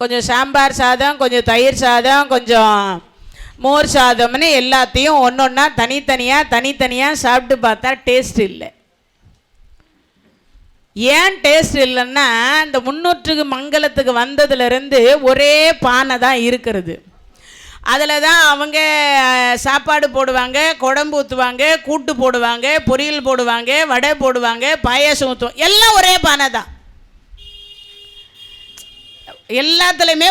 கொஞ்சம் சாம்பார் சாதம், கொஞ்சம் தயிர் சாதம், கொஞ்சம் மோர் சாதம்னு எல்லாத்தையும் ஒன்றொன்னா தனித்தனியாக சாப்பிட்டு பார்த்தா டேஸ்ட் இல்லை. ஏன் டேஸ்ட் இல்லைன்னா, இந்த 300 மங்கலத்துக்கு வந்ததுலேருந்து ஒரே பானை தான் இருக்கிறது. அதில் தான் அவங்க சாப்பாடு போடுவாங்க, குழம்பு ஊற்றுவாங்க, கூட்டு போடுவாங்க, பொரியல் போடுவாங்க, வடை போடுவாங்க, பாயாசம் ஊற்றுவாங்க. எல்லாம் ஒரே பானை தான். எல்லாத்துலேயுமே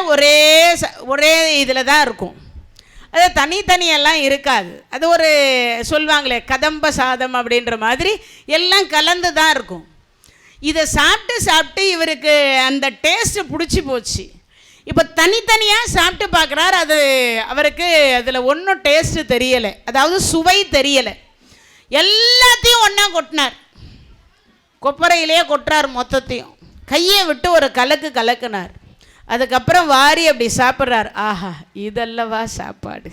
ஒரே இதில் தான் இருக்கும். அது தனித்தனியெல்லாம் இருக்காது. அது ஒரு சொல்லுவாங்களே கதம்ப சாதம் அப்படின்ற மாதிரி எல்லாம் கலந்து தான் இருக்கும். இதை சாப்பிட்டு இவருக்கு அந்த டேஸ்ட்டு பிடிச்சி போச்சு. இப்போ தனித்தனியாக சாப்பிட்டு பார்க்குறாரு. அது அவருக்கு அதில் ஒன்றும் டேஸ்ட்டு தெரியலை, அதாவது சுவை தெரியலை. எல்லாத்தையும் ஒன்றா கொட்டினார், கொப்பரையிலே கொட்டுறார் மொத்தத்தையும். கையை விட்டு ஒரு கலக்குனார். அதுக்கப்புறம் வாரி அப்படி சாப்பிட்றார். ஆஹா, இதல்லவா சாப்பாடு.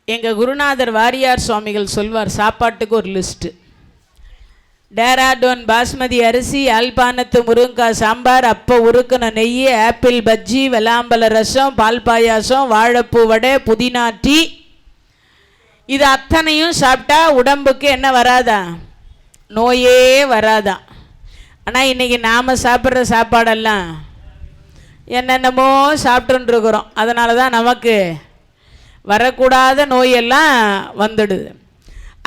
எங்கள் குருநாதர் வாரியார் சுவாமிகள் சொல்வார், சாப்பாட்டுக்கு ஒரு லிஸ்ட்டு. டேராடோன் பாஸ்மதி அரிசி, யாழ்ப்பாணத்து முருங்காய் சாம்பார், அப்போ உருக்குன நெய், ஆப்பிள் பஜ்ஜி, வெள்ளாம்பல ரசம், பால் பாயாசம், வாழைப்பூ வடை, புதினா டீ. இது அத்தனையும் சாப்பிட்டா உடம்புக்கு என்ன வராதா? நோயே வராதான். ஆனால் இன்றைக்கி நாம் சாப்பிட்ற சாப்பாடெல்லாம் என்னென்னமோ சாப்பிட்டுருக்குறோம். அதனால தான் நமக்கு வரக்கூடாத நோயெல்லாம் வந்துடுது.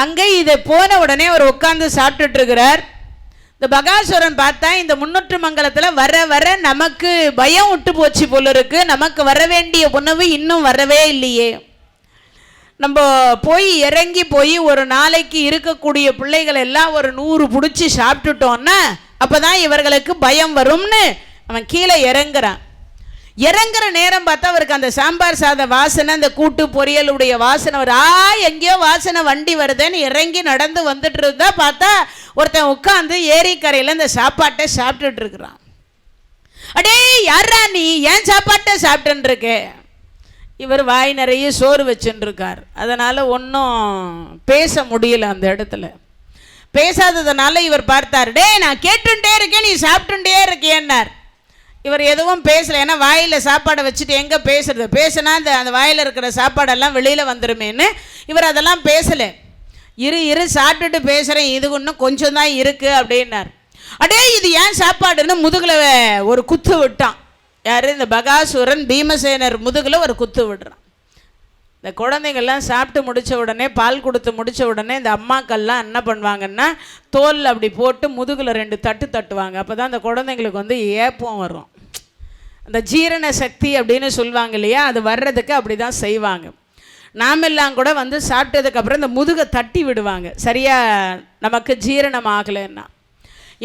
அங்கே இதை போன உடனே அவர் உட்காந்து சாப்பிட்டுட்ருக்கிறார். இந்த பகாசுரன் பார்த்தா இந்த 300 மங்கலத்தில் வர நமக்கு பயம் விட்டு போச்சு போல இருக்கு. நமக்கு வர வேண்டிய உணவு இன்னும் வரவே இல்லையே. நம்ம இறங்கி ஒரு நாளைக்கு இருக்கக்கூடிய பிள்ளைகள் எல்லாம் ஒரு 100 பிடிச்சி சாப்பிட்டுட்டோன்னா அப்போ தான் இவர்களுக்கு பயம் வரும்னு அவன் கீழே இறங்குற நேரம் பார்த்தா அவருக்கு அந்த சாம்பார் சாத வாசனை, அந்த கூட்டு பொரியலுடைய வாசனை எங்கேயோ வாசனை வண்டி வருதுன்னு இறங்கி நடந்து வந்துட்டு இருந்தா பார்த்தா ஒருத்தன் உட்காந்து ஏரிக்கரையில் இந்த சாப்பாட்டை சாப்பிட்டுட்டு இருக்கிறான். அடே யாரா நீ, ஏன் சாப்பாட்டை சாப்பிட்டுன்னு இருக்க? இவர் வாய் நிறைய சோறு வச்சுன்னு இருக்கார். அதனால் ஒன்றும் பேச முடியல. அந்த இடத்துல பேசாததுனால இவர் பார்த்தார். டே, நான் கேட்டுட்டே இருக்கேன், நீ சாப்பிட்டுட்டே இருக்கேன்னார். இவர் எதுவும் பேசலை. ஏன்னா வாயில் சாப்பாடை வச்சுட்டு எங்கே பேசுறது? பேசுனா அந்த வாயில் இருக்கிற சாப்பாடெல்லாம் வெளியில் வந்துடுமேன்னு இவர் அதெல்லாம் பேசலை. இரு சாப்பிட்டுட்டு பேசுகிறேன், இது இன்னும் கொஞ்சம் தான் இருக்குது அப்படின்னார். அடே, இது ஏன் சாப்பாடுன்னு முதுகில் ஒரு குத்து விட்டான். யார்? இந்த பகாசுரன் பீமசேனர் முதுகில் ஒரு குத்து விடுறான். இந்த குழந்தைங்கள்லாம் சாப்பிட்டு முடித்த உடனே, பால் கொடுத்து முடித்த உடனே இந்த அம்மாக்கள்லாம் என்ன பண்ணுவாங்கன்னா தோல் அப்படி போட்டு முதுகில் 2 தட்டு தட்டுவாங்க. அப்போ தான் அந்த குழந்தைங்களுக்கு வந்து ஏப்பம் வரும். அந்த ஜீரண சக்தி அப்படின்னு சொல்லுவாங்க இல்லையா, அது வர்றதுக்கு அப்படி தான் செய்வாங்க. நாமெல்லாம் கூட வந்து சாப்பிட்டதுக்கப்புறம் இந்த முதுகை தட்டி விடுவாங்க, சரியாக நமக்கு ஜீரணம் ஆகலைன்னா.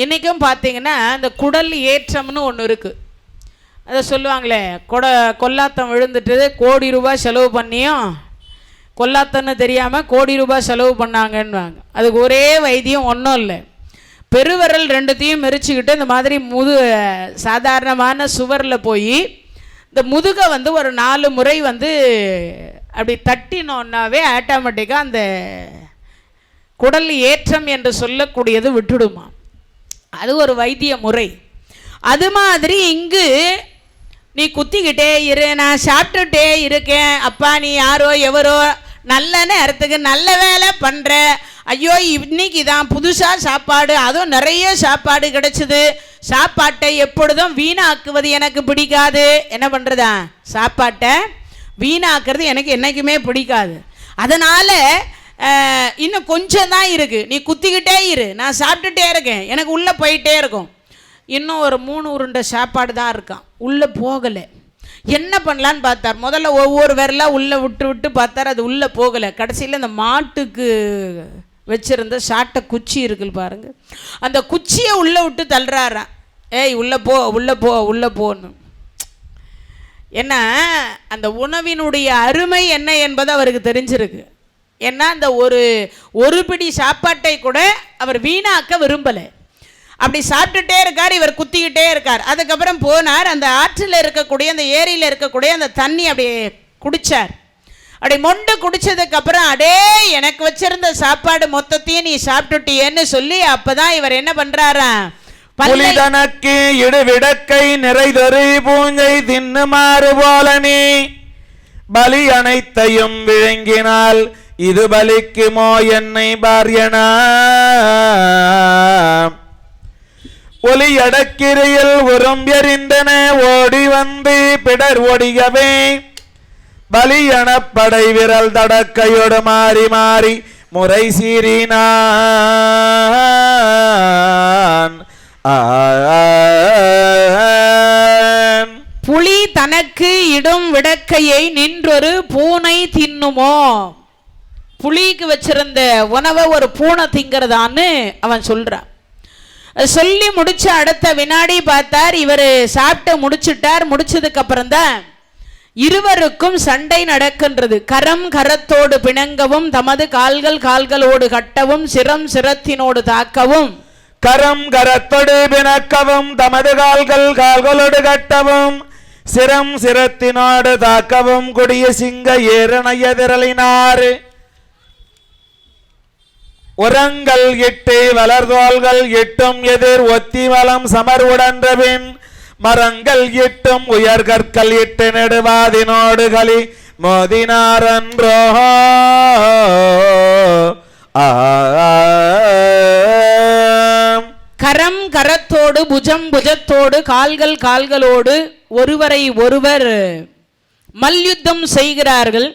இன்றைக்கும் பார்த்தீங்கன்னா இந்த குடல் ஏற்றம்னு ஒன்று இருக்குது. அதை சொல்லுவாங்களே, கொல்லாத்தம் விழுந்துட்டு கோடி ரூபாய் செலவு பண்ணியும் கொல்லாத்தன்னு தெரியாமல் கோடி ரூபாய் செலவு பண்ணாங்கன்னுவாங்க. அதுக்கு ஒரே வைத்தியம் ஒன்றும் இல்லை. பெருவிரல் 2த்தையும் மெரிச்சுக்கிட்டு இந்த மாதிரி சாதாரணமான சுவரில் போய் இந்த முதுகை வந்து ஒரு 4 முறை வந்து அப்படி தட்டினோன்னாவே ஆட்டோமேட்டிக்காக அந்த குடல் ஏற்றம் என்று சொல்லக்கூடியது விட்டுடுமா. அது ஒரு வைத்திய முறை. அது மாதிரி இங்கு நீ குத்திக்கிட்டே இரு, நான் சாப்பிட்டுட்டே இருக்கேன். அப்பா, நீ யாரோ எவரோ நல்ல நேரத்துக்கு நல்ல வேலை பண்ணுற. ஐயோ, இன்னைக்கு தான் புதுசாக சாப்பாடு, அதுவும் நிறைய சாப்பாடு கிடைச்சிது. சாப்பாட்டை எப்பொழுதும் வீணாக்குவது எனக்கு பிடிக்காது. என்ன பண்ணுறதா? சாப்பாட்டை வீணாக்குறது எனக்கு என்றைக்குமே பிடிக்காது. அதனால் இன்னும் கொஞ்சம் தான் இருக்குது, நீ குத்திக்கிட்டே இரு, நான் சாப்பிட்டுட்டே இருக்கேன், எனக்கு உள்ளே போயிட்டே இருக்கும். இன்னும் ஒரு 3 உருண்டை சாப்பாடு தான் இருக்கான், உள்ளே போகலை. என்ன பண்ணலான்னு பார்த்தார். முதல்ல ஒவ்வொரு விரலாக உள்ளே விட்டு பார்த்தார், அது உள்ளே போகலை. கடைசியில் இந்த மாட்டுக்கு வச்சுருந்த சாட்டை குச்சி இருக்குல்ல பாருங்க, அந்த குச்சியை உள்ளே விட்டு தள்ளுறாராம். ஏய், உள்ளே போ உள்ளே போ உள்ளே போன்னு. ஏன்னா அந்த உணவினுடைய அருமை என்ன என்பது அவருக்கு தெரிஞ்சிருக்கு. ஏன்னா அந்த ஒரு பிடி சாப்பாட்டை கூட அவர் வீணாக்க விரும்பலை. அப்படி சாப்பிட்டுட்டே இருக்கார், இவர் குத்திக்கிட்டே இருக்கார். அதுக்கப்புறம் போனார், அந்த ஆற்றில் இருக்கக்கூடிய அந்த ஏரியில் இருக்கக்கூடிய அந்த தண்ணி அப்படியே குடித்தார். அப்படி மொண்டு குடிச்சதுக்கு அப்புறம் அடே எனக்கு வச்சிருந்த சாப்பாடு மொத்தத்தையும் நீ சாப்பிட்டுட்டியேன்னு சொல்லி அப்பதான் இவர் என்ன பண்றாரா, புலிதனக்கு இடுவிடக்கை நிறைதொரு பூஞ்சை தின்னுமாறு போலனே பலி அனைத்தையும் விழுங்கினால் இது பலிக்குமோ என்னை பாரியனா ஒலி அடக்கிரையில் உறும்பெறிந்தன ஓடி வந்து பிடர் ஒடியவே பலி எனப்படை விரல் தடக்கையோடு மாறி மாறி முறை சீறினான். புலி தனக்கு இடும் விடக்கையை நின்றொரு பூனை தின்னுமோ, புலிக்கு வச்சிருந்த உணவை ஒரு பூனை திங்கிறதான்னு அவன் சொல்றான். சொல்லி முடிச்ச அடுத்த வினாடி பார்த்தார், இவர் சாப்பிட்டு முடிச்சுட்டார். முடிச்சதுக்கு அப்புறம் தான் இருவருக்கும் சண்டை நடக்கின்றது. கரம் கரத்தோடு பிணங்கவும், தமது கால்கள் கால்களோடு கட்டவும், சிரம் சிரத்தினோடு தாக்கவும், கரம் கரத்தோடு பிணக்கவும், தமது கால்கள் கால்களோடு கட்டவும், சிரம் சிரத்தினோடு தாக்கவும் கொடிய சிங்க ஏறனைய திரளினார். உரங்கள் இட்டு வளர்தோள்கள் இட்டும் எதிர் ஒத்தி வளம் சமர் உடன்றபின் மரங்கள் இட்டும் உயர்கற்கள் இட்டு நெடுவாதினோடு களி மோதினாரன்றோ. கரம் கரத்தோடு புஜம் புஜத்தோடு கால்கள் கால்களோடு ஒருவரை ஒருவர் மல்யுத்தம் செய்கிறார்கள்.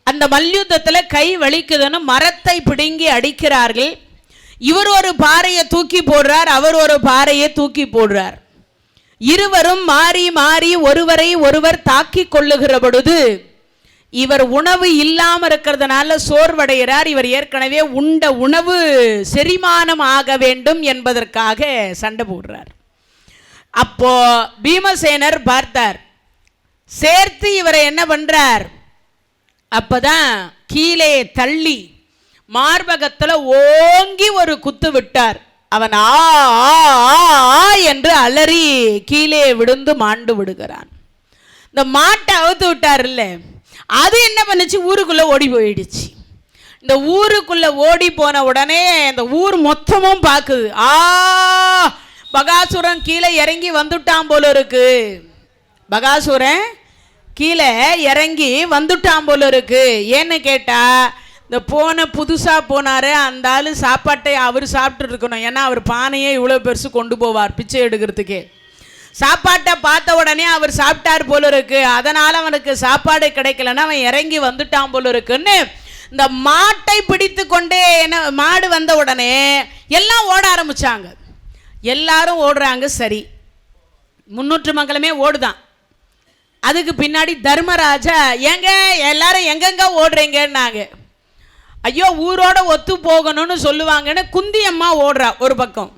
அந்த மல்யுத்தத்தில் கை வலிக்குதுன்னு மரத்தை பிடுங்கி அடிக்கிறார்கள். இவர் ஒரு பாறையை தூக்கி போடுறார், அவர் ஒரு பாறையை தூக்கி போடுறார். இருவரும் மாறி மாறி ஒருவரை ஒருவர் தாக்கி கொள்ளுகிற பொழுது இவர் உணவு இல்லாமல் இருக்கிறதுனால சோர்வடைகிறார். இவர் ஏற்கனவே உண்ட உணவு செரிமானம் ஆக வேண்டும் என்பதற்காக சண்டை போடுறார். அப்போ பீமசேனர் பார்த்தார், சேர்த்து இவரை என்ன பண்றார், அப்பதான் கீழே தள்ளி மார்பகத்தில் ஓங்கி ஒரு குத்து விட்டார். அவன் ஆ என்று அலறி கீழே விழுந்து மாண்டு விடுகிறான். இந்த மாட்டை அவுத்து விட்டார் இல்ல, அது என்ன பண்ணுச்சு, ஊருக்குள்ள ஓடி போயிடுச்சு. இந்த ஊருக்குள்ள ஓடி போன உடனே இந்த ஊர் மொத்தமும் பார்க்குது, பகாசுரன் கீழே இறங்கி வந்துட்டான் போல இருக்கு, பகாசுரன் கீழே இறங்கி வந்துட்டான் போல இருக்கு. ஏன்னு கேட்டா இந்த புதுசாக போனார் அந்த ஆள் சாப்பாட்டை அவர் சாப்பிட்டு இருக்கணும். ஏன்னா அவர் பானையே இவ்வளோ பெருசு கொண்டு போவார் பிச்சை எடுக்கிறதுக்கே. சாப்பாட்டை பார்த்த உடனே அவர் சாப்பிட்டார் போல இருக்கு, அதனால் அவனுக்கு சாப்பாடு கிடைக்கலன்னா அவன் இறங்கி வந்துட்டான் போல இருக்குன்னு இந்த மாட்டை பிடித்து கொண்டே என்ன மாடு வந்த உடனே எல்லாம் ஓட ஆரம்பிச்சாங்க. எல்லாரும் ஓடுறாங்க. சரி, 300 மக்களுமே ஓடுதான். அதுக்கு பின்னாடி தர்மராஜா எங்க எல்லாரும் எங்கெங்க ஓடுறீங்கன்னாங்க. ஐயோ ஊரோட ஒத்து போகணும்னு சொல்லுவாங்கன்னு குந்தி அம்மா ஓடுறா ஒரு பக்கம்.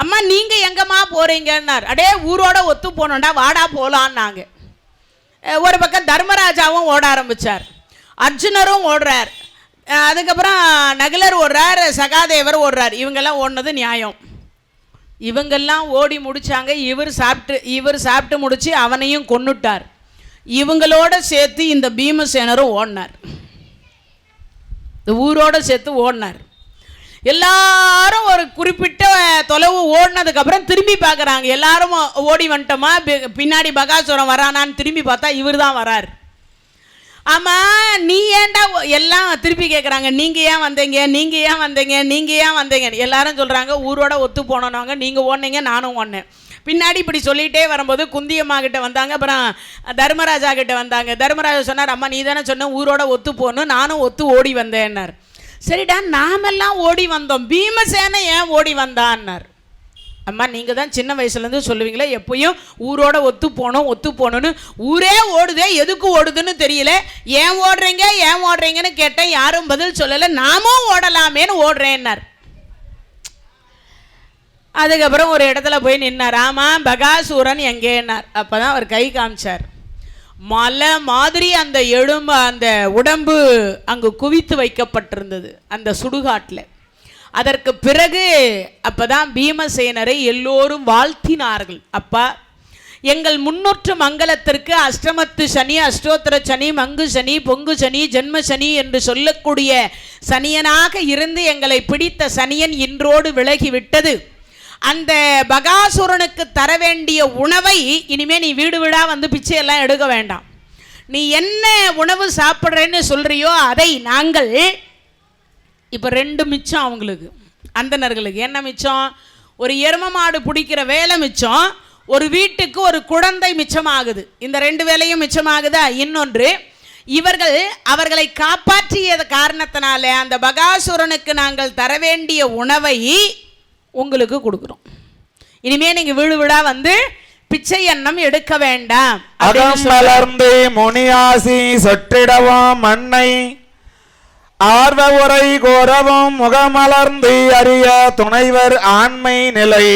அம்மா நீங்க எங்கம்மா போறீங்கன்னார். அடே ஊரோட ஒத்து போனோண்டா வாடா போலான்னாங்க. ஒரு பக்கம் தர்மராஜாவும் ஓட ஆரம்பிச்சார், அர்ஜுனரும் ஓடுறார், அதுக்கப்புறம் நகுலர் ஓடுறார், சகாதேவர் ஓடுறார். இவங்கெல்லாம் ஓடினது நியாயம். இவங்கெல்லாம் ஓடி முடிச்சாங்க. இவர் சாப்பிட்டு முடிச்சு அவனையும் கொன்னுட்டார். இவங்களோட சேர்த்து இந்த பீமசேனரும் ஓடினார், இந்த ஊரோட சேர்த்து ஓடினார். எல்லாரும் ஒரு குறிப்பிட்ட தொலைவு ஓடினதுக்கப்புறம் திரும்பி பார்க்குறாங்க. எல்லாரும் ஓடி வந்துட்டோமா, பின்னாடி பகாசுரம் வரானான்னு திரும்பி பார்த்தா இவர் தான் வரார். ஆமாம் நீ ஏன்டா, எல்லாம் திருப்பி கேட்குறாங்க, நீங்கள் ஏன் வந்தீங்க, நீங்கள் ஏன் வந்தீங்க, நீங்கள் ஏன் வந்தீங்க. எல்லாரும் சொல்கிறாங்க ஊரோட ஒத்து போனோன்னாங்க, நீங்கள் ஓடினீங்க நானும் ஓடினேன். பின்னாடி இப்படி சொல்லிகிட்டே வரும்போது குந்தியம்மா கிட்ட வந்தாங்க, அப்புறம் தர்மராஜா கிட்ட வந்தாங்க. தர்மராஜா சொன்னார், அம்மா நீ தானே சொன்ன ஊரோட ஒத்து போகணும், நானும் ஒத்து ஓடி வந்தேன்னார். சரிடா நாமெல்லாம் ஓடி வந்தோம், பீமசேனை ஏன் ஓடி வந்தான்னார். அம்மா நீங்கள் தான் சின்ன வயசுலேருந்து சொல்லுவீங்களே எப்பயும் ஊரோட ஒத்து போகணும்னு, ஊரே ஓடுதே எதுக்கு ஓடுதுன்னு தெரியல, ஏன் ஓடுறீங்கன்னு கேட்டேன், யாரும் பதில் சொல்லலை, நாமும் ஓடலாமேன்னு ஓடுறேன்னார். அதுக்கப்புறம் ஒரு இடத்துல போய் நின்னார். ஆமாம் பகாசூரன் எங்கேன்னார். அப்போ தான் அவர் கை காமிச்சார். மலை மாதிரி அந்த அந்த உடம்பு அங்கு குவித்து வைக்கப்பட்டிருந்தது அந்த சுடுகாட்டில். அதற்கு பிறகு அப்போ தான் பீமசேனரை எல்லோரும் வாழ்த்தினார்கள். அப்பா எங்கள் முன்னூற்று மங்கலத்திற்கு அஷ்டமத்து சனி, அஷ்டோத்திர சனி, மங்கு சனி, பொங்கு சனி, ஜென்ம சனி என்று சொல்லக்கூடிய சனியனாக இருந்து எங்களை பிடித்த சனியன் இன்றோடு விலகிவிட்டது. அந்த பகாசுரனுக்கு தர வேண்டிய உணவை இனிமே நீ வீடு வீடா வந்து பிச்சையெல்லாம் எடுக்க வேண்டாம். நீ என்ன உணவு சாப்பிட்றேன்னு சொல்றியோ அதை நாங்கள் இப்போ 2 மிச்சம் அவங்களுக்கு, அந்தணர்களுக்கு என்ன மிச்சம்? ஒரு எரும மாடு பிடிக்கிற வேலை மிச்சம், ஒரு வீட்டுக்கு ஒரு குழந்தை மிச்சமாகுது. இந்த 2 வேலையும் மிச்சமாகுதா? இன்னொன்று, இவர்கள் அவர்களை காப்பாற்றிய காரணத்தினால அந்த பகாசுரனுக்கு நாங்கள் தர வேண்டிய உணவை உங்களுக்கு கொடுக்குறோம். இனிமே நீங்க வீடு வீடா வந்து பிச்சை எண்ணம் எடுக்க வேண்டாம். அகம் மலர்ந்து முனியாசி சொற்றிடவும் மண்ணை ஆர்வ உரை கோரவும் முகமலர்ந்து அறிய துணைவர் ஆண்மை நிலை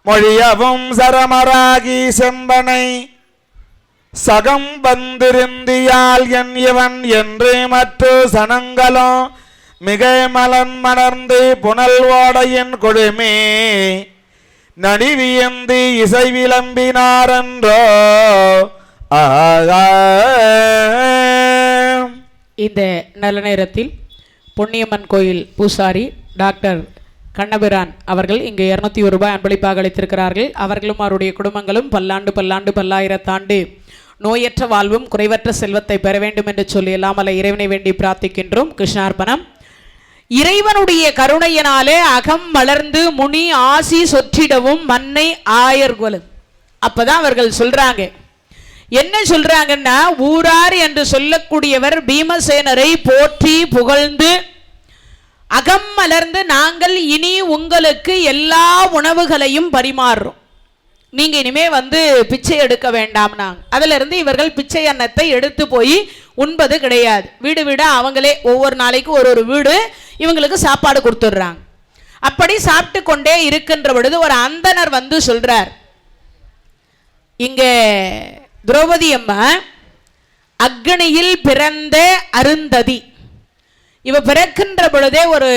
மொழியவும் சரமராகி செம்பனை சகம் வந்திருந்தியால் என் இவன் என்று மற்ற சனங்களும் மிக மலன் மலர்ந்து புனல் ஓடையின் கொடுமே நடிவியந்தி இசை விளம்பினாரன்றோ. இந்த நல்ல நேரத்தில் பொன்னியம்மன் கோயில் பூசாரி டாக்டர் கண்ணபிரான் அவர்கள் இங்கு 201 ரூபாய் அன்பளிப்பாக அளித்திருக்கிறார்கள். அவர்களும் அவருடைய குடும்பங்களும் பல்லாண்டு பல்லாண்டு பல்லாயிரத்தாண்டு நோயற்ற வாழ்வும் குறைவற்ற செல்வத்தை பெற வேண்டும் என்று சொல்லி எல்லாமல்ல இறைவனை வேண்டி பிரார்த்திக்கின்றோம். கிருஷ்ணார்பணம். இறைவனுடைய கருணையினாலே அகம் வளர்ந்து முனி ஆசி சொற்றிடவும் மண்ணை ஆயர்கொலு. அப்பதான் அவர்கள் சொல்றாங்க, என்ன சொல்றாங்கன்னா, ஊரார் என்று சொல்லக்கூடியவர் பீமசேனரை போற்றி புகழ்ந்து அகம் மலர்ந்து நாங்கள் இனி உங்களுக்கு எல்லா உணவுகளையும் பரிமாறுறோம், நீங்க இனிமே வந்து பிச்சை எடுக்க வேண்டாம். நாங்கள் அதுல இருந்து இவர்கள் பிச்சை அன்னத்தை எடுத்து போய் உண்பது கிடையாது. வீடு வீடா அவங்களே ஒவ்வொரு நாளைக்கு ஒரு வீடு இவங்களுக்கு சாப்பாடு கொடுத்துடுறாங்க. அப்படி சாப்பிட்டு கொண்டே இருக்கின்ற பொழுது ஒரு அந்தனர் வந்து சொல்றார், இங்க திரௌபதி அம்மா அக்னியில் பிறந்த அருந்ததி, இவ பிறக்கின்ற பொழுதே ஒரு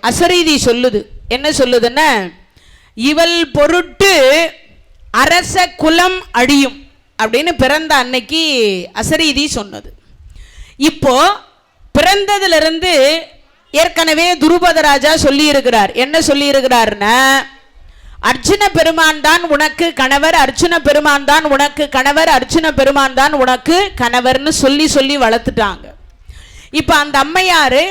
அசரீதி சொல்லுது. என்ன சொல்லுதுன்னா, இவள் பொருட்டு அரச குலம் அழியும் அப்படின்னு பிறந்த அன்னைக்கு அசரீதி சொன்னது. இப்போ பிறந்ததிலிருந்து ஏற்கனவே துருபத ராஜா சொல்லி இருக்கிறார். என்ன சொல்லி இருக்கிறார்னா, அர்ஜுன பெருமான் தான் உனக்கு கணவர், அர்ஜுன பெருமான் தான் உனக்கு கணவர், அர்ஜுன பெருமான் தான் உனக்கு கணவர்னு சொல்லி சொல்லி வளர்த்துட்டாங்க. இப்ப அந்த அம்மையாரு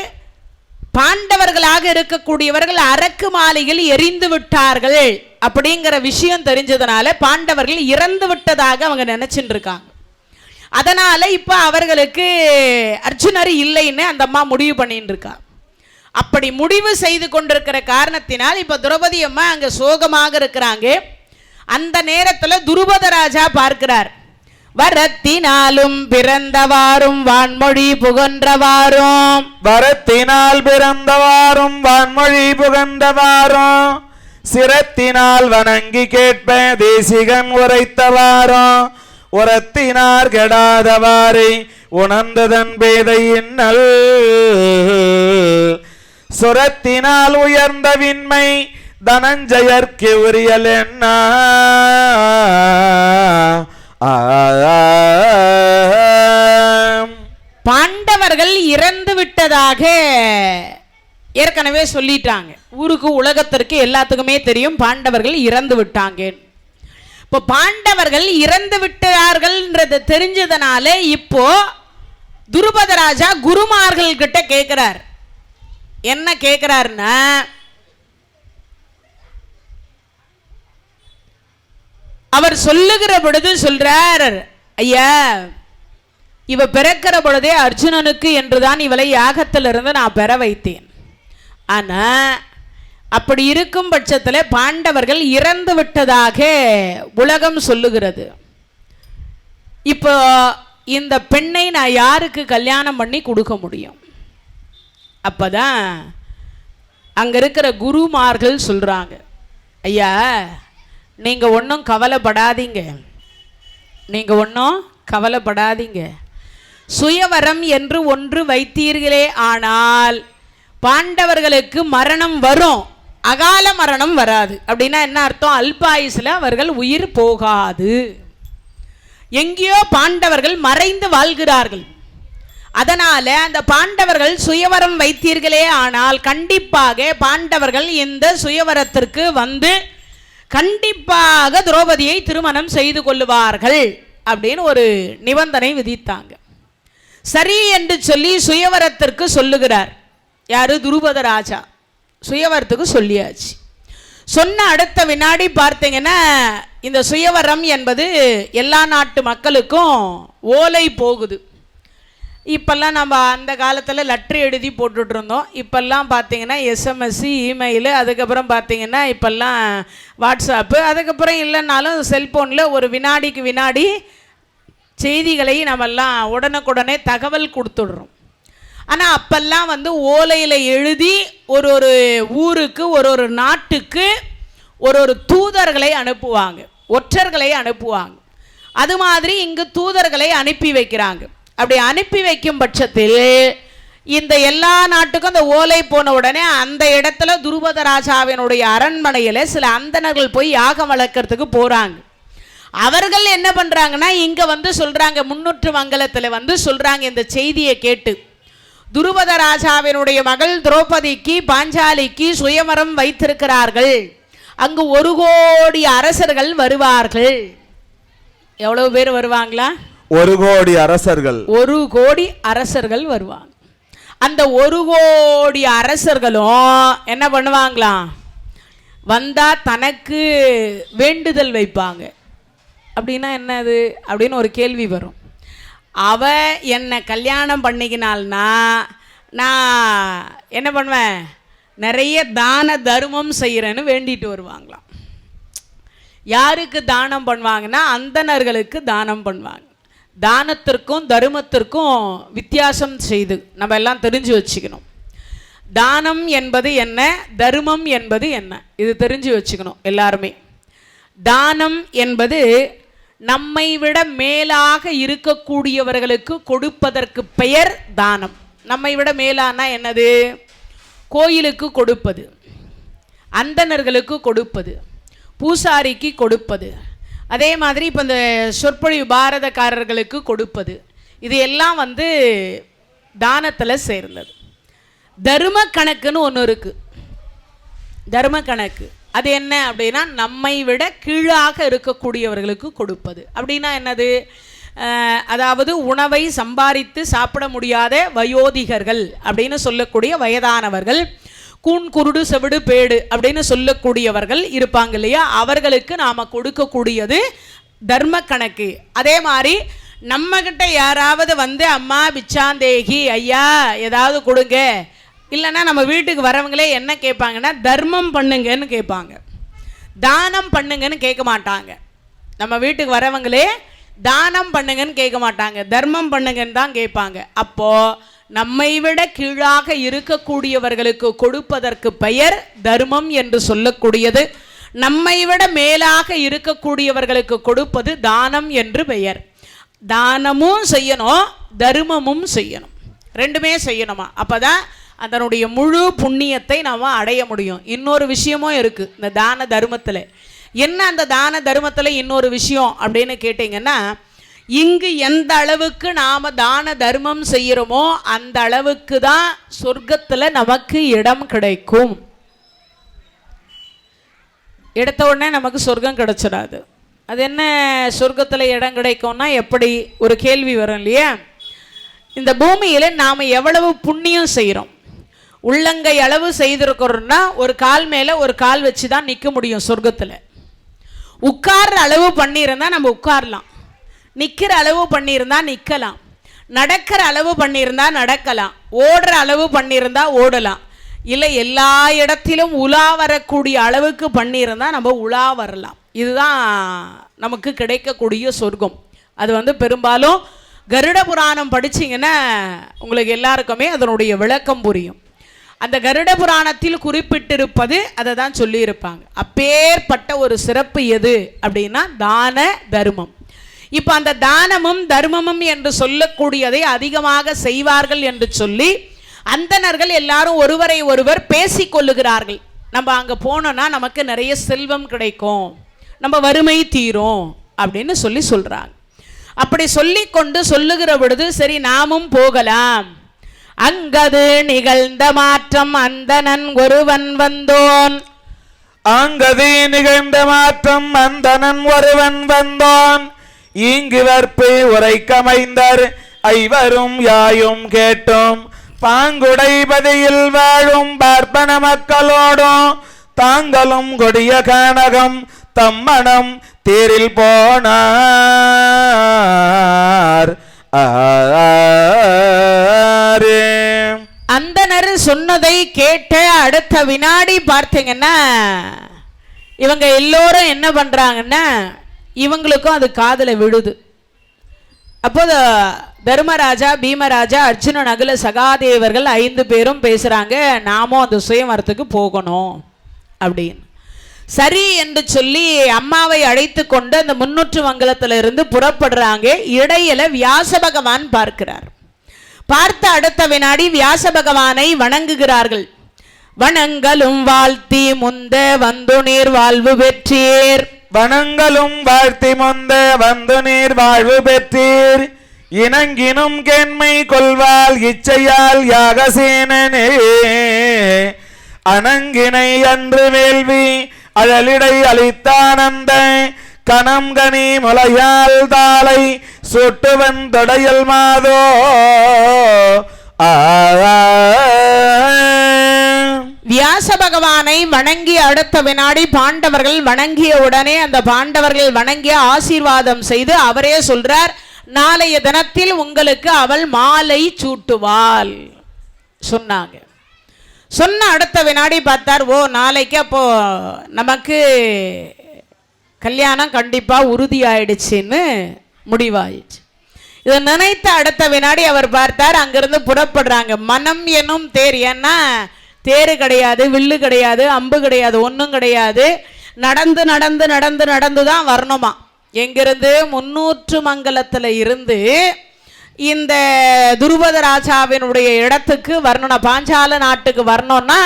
பாண்டவர்களாக இருக்கக்கூடியவர்கள் அரக்கு மாலையில் எரிந்து விட்டார்கள் அப்படிங்கிற விஷயம் தெரிஞ்சதுனால பாண்டவர்கள் இறந்து விட்டதாக அவங்க நினைச்சுட்டு இருக்காங்க. அதனால இப்ப அவர்களுக்கு அர்ஜுனர் இல்லைன்னு அந்த அம்மா முடிவு பண்ணிட்டு இருக்கா. அப்படி முடிவு செய்து கொண்டிருக்கிற காரணத்தினால் இப்ப திரௌபதி அம்மா அங்க சோகமாக இருக்கிறாங்க. அந்த நேரத்தில் துருபத ராஜா பார்க்கிறார், வரத்தினாலும் பிறந்தவாறும் வான்மொழி புகன்றவாறும், வரத்தினால் பிறந்தவாறும் வான்மொழி புகன்றவாறும், சிரத்தினால் வணங்கி கேட்ப தேசிகன் உரைத்தவாறும், உரத்தினார் கெடாதவாரை உணர்ந்ததன் பேதை இன்னல், சுரத்தினால் உயர்ந்த விண்மை தனஞ்சயர்க்கு உரியல் என்ன. பாண்டவர்கள் இறந்து விட்டதாக ஏற்கனவே சொல்லிட்டாங்க. ஊருக்கு உலகத்திற்கு எல்லாத்துக்குமே தெரியும் பாண்டவர்கள் இறந்து விட்டாங்க. இப்போ பாண்டவர்கள் இறந்து விட்டார்கள்ன்றது தெரிஞ்சதுனால இப்போ துருபத ராஜா குருமார்கள் கிட்ட கேட்கிறார். என்ன கேட்கிறாருன்னா, அவர் சொல்லுகிற பொழுது சொல்றார், ஐயா இவ பிறக்கிற பொழுதே அர்ஜுனனுக்கு என்றுதான் இவளை யாகத்திலிருந்து நான் பெற வைத்தேன். ஆனா அப்படி இருக்கும் பட்சத்தில் பாண்டவர்கள் இறந்து விட்டதாக உலகம் சொல்லுகிறது. இப்போ இந்த பெண்ணை நான் யாருக்கு கல்யாணம் பண்ணி கொடுக்க முடியும்? அப்பதான் அங்க இருக்கிற குருமார்கள் சொல்றாங்க, ஐயா நீங்க ஒன்றும் கவலைப்படாதீங்க, நீங்க ஒன்றும் கவலைப்படாதீங்க. சுயவரம் என்று ஒன்று வைத்தீர்களே ஆனால் பாண்டவர்களுக்கு மரணம் வரும். அகால மரணம் வராது. அப்படின்னா என்ன அர்த்தம்? அல்பாயுசில் அவர்கள் உயிர் போகாது. எங்கேயோ பாண்டவர்கள் மறைந்து வாழ்கிறார்கள். அதனால அந்த பாண்டவர்கள் சுயவரம் வைத்தீர்களே ஆனால் கண்டிப்பாக பாண்டவர்கள் இந்த சுயவரத்திற்கு வந்து கண்டிப்பாக திரௌபதியை திருமணம் செய்து கொள்ளுவார்கள் அப்படின்னு ஒரு நிபந்தனை விதித்தாங்க. சரி என்று சொல்லி சுயவரத்திற்கு சொல்லுகிறார். யாரு? துருபத ராஜா. சுயவரத்துக்கு சொல்லியாச்சு. சொன்ன அடுத்த வினாடி பார்த்தீங்கன்னா இந்த சுயவரம் என்பது எல்லா நாட்டு மக்களுக்கும் ஓலை போகுது. இப்போல்லாம் நம்ம அந்த காலத்தில் லெட்ரு எழுதி போட்டுட்டு இருந்தோம். இப்போல்லாம் பார்த்தீங்கன்னா எஸ்எம்எஸ், இமெயிலு, அதுக்கப்புறம் பார்த்தீங்கன்னா இப்போல்லாம் வாட்ஸ்அப்பு, அதுக்கப்புறம் இல்லைன்னாலும் செல்ஃபோனில் ஒரு வினாடிக்கு வினாடி செய்திகளை நம்மெல்லாம் உடனுக்குடனே தகவல் கொடுத்துடுறோம். ஆனால் அப்போல்லாம் வந்து ஓலையில் எழுதி ஒரு ஊருக்கு ஒரு நாட்டுக்கு ஒரு தூதர்களை அனுப்புவாங்க, ஒற்றர்களை அனுப்புவாங்க. அது மாதிரி இங்கு தூதர்களை அனுப்பி வைக்கிறாங்க. அப்படி அனுப்பி வைக்கும் பட்சத்தில் இந்த எல்லா நாட்டுக்கும் அந்த ஓலை போன உடனே அந்த இடத்துல துருபத ராஜாவினுடைய அரண்மனையில் சில அந்தணர்கள் போய் யாகம் வளர்க்கறதுக்கு போகிறாங்க. அவர்கள் என்ன பண்ணுறாங்கன்னா இங்கே வந்து சொல்கிறாங்க, முன்னூற்று மங்கலத்தில் வந்து சொல்கிறாங்க இந்த செய்தியை கேட்டு, துருபத ராஜாவினுடைய மகள் திரௌபதிக்கு பாஞ்சாலிக்கு சுயவரம் வைத்திருக்கிறார்கள், அங்கு 1 கோடி அரசர்கள் வருவார்கள். எவ்வளவு பேர் வருவாங்களா? 1 கோடி அரசர்கள். 1 கோடி அரசர்கள் வருவாங்க. அந்த 1 கோடி அரசர்களும் என்ன பண்ணுவாங்களாம்? வந்தா தனக்கு வேண்டுதல் வைப்பாங்க. அப்படின்னா என்னது அப்படின்னு ஒரு கேள்வி வரும். அவ என்னை கல்யாணம் பண்ணிக்கினால்னா நான் என்ன பண்ணுவேன்? நிறைய தான தர்மம் செய்கிறேன்னு வேண்டிட்டு வருவாங்களாம். யாருக்கு தானம் பண்ணுவாங்கன்னா அந்தணர்களுக்கு தானம் பண்ணுவாங்க. தானத்திற்கும் தர்மத்திற்கும் வித்தியாசம் செய்து நம்ம எல்லாம் தெரிஞ்சு வச்சுக்கணும். தானம் என்பது என்ன, தர்மம் என்பது என்ன, இது தெரிஞ்சு வச்சுக்கணும் எல்லாருமே. தானம் என்பது நம்மை விட மேலாக இருக்கக்கூடியவர்களுக்கு கொடுப்பதற்கு பெயர் தானம். நம்மை விட மேலானா என்னது? கோயிலுக்கு கொடுப்பது, அந்தணர்களுக்கு கொடுப்பது, பூசாரிக்கு கொடுப்பது, அதே மாதிரி இப்போ இந்த சொற்பொழிவு பாரதக்காரர்களுக்கு கொடுப்பது, இது எல்லாம் வந்து தானத்தில் சேர்ந்தது. தர்ம கணக்குன்னு ஒன்று இருக்குது. தர்ம கணக்கு அது என்ன அப்படின்னா நம்மை விட கீழாக இருக்கக்கூடியவர்களுக்கு கொடுப்பது. அப்படின்னா என்னது? அதாவது உணவை சம்பாதித்து சாப்பிட முடியாத வயோதிகர்கள் அப்படின்னு சொல்லக்கூடிய வயதானவர்கள், கூன் குருடு செவிடு பேடு அப்படின்னு சொல்லக்கூடியவர்கள் இருப்பாங்க இல்லையா, அவர்களுக்கு நாம் கொடுக்கக்கூடியது தர்ம கணக்கு. அதே மாதிரி நம்மக்கிட்ட யாராவது வந்து அம்மா பிச்சாந்தேகி ஐயா ஏதாவது கொடுங்க, இல்லைன்னா நம்ம வீட்டுக்கு வரவங்களே என்ன கேட்பாங்கன்னா தர்மம் பண்ணுங்கன்னு கேட்பாங்க, தானம் பண்ணுங்கன்னு கேட்க மாட்டாங்க. நம்ம வீட்டுக்கு வரவங்களே தானம் பண்ணுங்கன்னு கேட்க மாட்டாங்க, தர்மம் பண்ணுங்கன்னு தான் கேட்பாங்க. அப்போது நம்மை விட கீழாக இருக்கக்கூடியவர்களுக்கு கொடுப்பதற்கு பெயர் தர்மம் என்று சொல்லக்கூடியது. நம்மை விட மேலாக இருக்கக்கூடியவர்களுக்கு கொடுப்பது தானம் என்று பெயர். தானமும் செய்யணும், தர்மமும் செய்யணும், ரெண்டுமே செய்யணுமா. அப்போ தான் அதனுடைய முழு புண்ணியத்தை நாம் அடைய முடியும். இன்னொரு விஷயமும் இருக்குது இந்த தான தர்மத்தில். என்ன அந்த தான தர்மத்தில் இன்னொரு விஷயம் அப்படின்னு கேட்டிங்கன்னா, இங்கு எந்த அளவுக்கு நாம் தான தர்மம் செய்கிறோமோ அந்த அளவுக்கு தான் சொர்க்கத்தில் நமக்கு இடம் கிடைக்கும். எடுத்த உடனே நமக்கு சொர்க்கம் கிடைச்சிடாது. அது என்ன சொர்க்கத்தில் இடம் கிடைக்கும்னா எப்படி ஒரு கேள்வி வரும் இல்லையா? இந்த பூமியில் நாம் எவ்வளவு புண்ணியம் செய்கிறோம், உள்ளங்கை அளவு செய்திருக்கிறோம்னா ஒரு கால் மேலே ஒரு கால் வச்சு தான் நிற்க முடியும் சொர்க்கத்தில். உட்கார்ற அளவு பண்ணியிருந்தா நம்ம உட்காரலாம், நிற்கிற அளவு பண்ணியிருந்தா நிற்கலாம், நடக்கிற அளவு பண்ணியிருந்தா நடக்கலாம், ஓடுற அளவு பண்ணியிருந்தா ஓடலாம், இல்லை எல்லா இடத்திலும் உலா வரக்கூடிய அளவுக்கு பண்ணியிருந்தா நம்ம உலா வரலாம். இதுதான் நமக்கு கிடைக்கக்கூடிய சொர்க்கம். அது வந்து பெரும்பாலும் கருட புராணம் படிச்சிங்கன்னா உங்களுக்கு எல்லாருக்குமே அதனுடைய விளக்கம் புரியும். அந்த கருட புராணத்தில் குறிப்பிட்டிருப்பது அதை தான் சொல்லியிருப்பாங்க. அப்பேற்பட்ட ஒரு சிறப்பு எது அப்படின்னா தான தர்மம். இப்போ அந்த தானமும் தர்மமும் என்று சொல்லக்கூடியதை அதிகமாக செய்வார்கள் என்று சொல்லி அந்தணர்கள் எல்லாரும் ஒருவரை ஒருவர் பேசிக்கொள்ளுகிறார்கள். நம்ம அங்கே போனோன்னா நமக்கு நிறைய செல்வம் கிடைக்கும், நம்ம வறுமை தீரும் அப்படின்னு சொல்கிறாங்க. அப்படி சொல்லி கொண்டு சொல்லுகிற பொழுது சரி நாமும் போகலாம். அங்கது நிகழ்ந்த மாற்றம் அந்தணன் ஒருவன் வந்தோன். அங்கது நிகழ்ந்த மாற்றம் அந்தணன் ஒருவன் வந்தோன். இங்கு வற்பு உரைக்கமைந்தர் ஐவரும் யாயும் கேட்டோம். பாங்குடைபதியில் வாழும் பார்ப்பன மக்களோடும் தாங்களும் கொடிய கானகம் தம்மணம் தேரில் போனார். அந்தனர் சொன்னதை கேட்ட அடுத்த வினாடி பார்த்தீங்கன்னா இவங்க எல்லோரும் என்ன பண்றாங்கன்னா இவங்களுக்கும் அது காதுல விழுது. அப்போது தர்மராஜா, பீமராஜா, அர்ஜுன, நகுல, சகாதேவர்கள் 5 பேரும் பேசுறாங்க, நாமும் அந்த சுயவரத்துக்கு போகணும் அப்படின்னு. சரி என்று சொல்லி அம்மாவை அழைத்து கொண்டு அந்த முன்னூற்று மங்கலத்திலிருந்து புறப்படுறாங்க. இடையில வியாச பகவான் பார்க்கிறார். பார்த்த அடுத்த வினாடி வியாச பகவானை வணங்குகிறார்கள். வணங்கலும் வாழ்த்தி முந்த வந்து நீர் வாழ்வு பெற்றீர். வணங்கலும் வாழ்த்தி முந்த வந்து நீர் வாழ்வு பெற்றீர். இணங்கினும் கேண்மை கொள்வால் இச்சையால் யாகசேனனே. அணங்கினை அன்று வேள்வி அழலிடை அளித்தானந்த கணம் கனி முலையால் தாளை சுட்டுவன் தொடையல் மாதோ. வியாச பகவானை வணங்கி அடுத்த வினாடி பாண்டவர்கள் வணங்கிய உடனே அந்த பாண்டவர்கள் வணங்கிய ஆசீர்வாதம் செய்து அவரே சொல்றார், நாளைய தினத்தில் உங்களுக்கு அவள் மாலை சூட்டுவாள் சொன்னாங்க. சொன்ன அடுத்த வினாடி பார்த்தார், ஓ நாளைக்கு அப்போ நமக்கு கல்யாணம் கண்டிப்பா உறுதி ஆயிடுச்சுன்னு முடிவாயிடுச்சு. இதை நினைத்த அடுத்த வினாடி அவர் பார்த்தார், அங்கிருந்து புறப்படுறாங்க. மனம் என்னும் தேர், ஏன்னா தேரு கிடையாது, வில்லு கிடையாது, அம்பு கிடையாது, ஒன்றும் கிடையாது. நடந்து நடந்து நடந்து நடந்து தான் வரணுமா. எங்கிருந்து? முன்னூற்று மங்கலத்தில் இருந்து இந்த துருபத ராஜாவினுடைய இடத்துக்கு வரணும்னா, பாஞ்சால நாட்டுக்கு வரணும்னா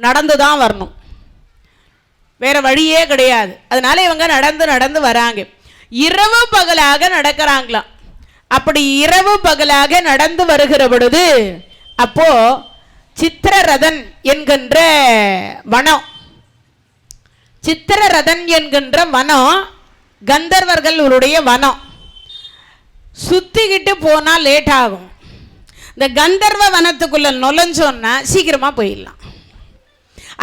நடந்து தான் வரணும், வேற வழியே கிடையாது. அதனால இவங்க நடந்து நடந்து வராங்க. இரவு பகலாக நடக்கிறாங்களாம். அப்படி இரவு பகலாக நடந்து வருகிற பொழுது அப்போ சித்திரரதன் என்கின்ற வனம், சித்திரரதன் என்கின்ற வனம் கந்தர்வர்களுடைய வனம். சுத்திக்கிட்டு போனா லேட் ஆகும். இந்த கந்தர்வ வனத்துக்குள்ள நுழைஞ்சோன்னா சீக்கிரமா போயிடலாம்.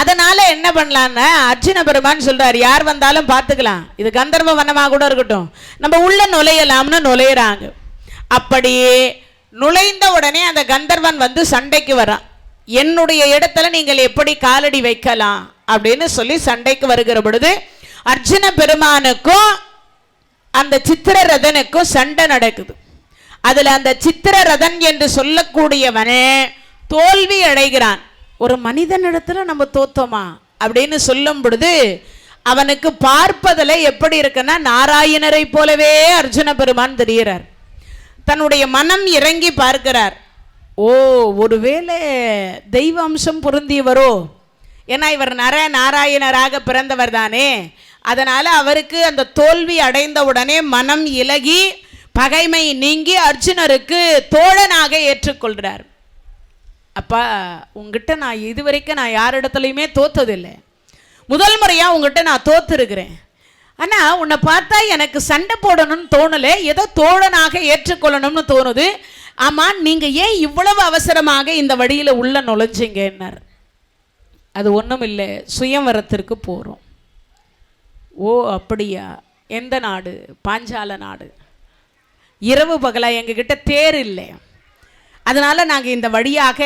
அதனால என்ன பண்ணலான்னா அர்ஜுன பெருமான் சொல்றாரு, யார் வந்தாலும் பார்த்துக்கலாம், இது கந்தர்வ வனமாக கூட இருக்கட்டும், நம்ம உள்ள நுழையலாம்னு நுழையிறாங்க. அப்படியே நுழைந்த உடனே அந்த கந்தர்வன் வந்து சண்டைக்கு வரான். என்னுடைய இடத்துல நீங்கள் எப்படி காலடி வைக்கலாம் அப்படின்னு சொல்லி சண்டைக்கு வருகிற பொழுது அர்ஜுன பெருமானுக்கும் அந்த சித்திரரதனுக்கும் சண்டை நடக்குது. அதுல அந்த சித்திரரதன் என்று சொல்லக்கூடியவனே தோல்வி அடைகிறான். ஒரு மனிதனிடத்துல நம்ம தோத்தோமா அப்படின்னு சொல்லும் பொழுது அவனுக்கு பார்ப்பதில் எப்படி இருக்குன்னா நாராயணரை போலவே அர்ஜுன பெருமான் தெரிகிறார். தன்னுடைய மனம் இறங்கி பார்க்கிறார். ஓ, ஒருவேளை தெய்வ அம்சம் பொருந்தியவரோ, ஏன்னா இவர் நாராயணராக பிறந்தவர் தானே. அதனால அவருக்கு அந்த தோல்வி அடைந்த உடனே மனம் இலகி பகைமை நீங்கி அர்ஜுனருக்கு தோழனாக ஏற்றுக்கொள்கிறார். அப்பா, உங்ககிட்ட நான் இதுவரைக்கும் நான் யாரிடத்துலையுமே தோத்ததில்லை, முதல் முறையா உங்ககிட்ட நான் தோத்துருக்கிறேன். ஆனா உன்னை பார்த்தா எனக்கு சண்டை போடணும்னு தோணலை, ஏதோ தோழனாக ஏற்றுக்கொள்ளணும்னு தோணுது. ஆமா, நீங்க ஏன் இவ்வளவு அவசரமாக இந்த வழியில உள்ள நுழைஞ்சிங்கன்னார். அது ஒன்றும் இல்லை, சுயம்வரத்திற்கு போகிறோம். ஓ அப்படியா, எந்த நாடு? பாஞ்சால நாடு. இரவு பகலா எங்ககிட்ட தேர் இல்லை, அதனால நாங்கள் இந்த வழியாக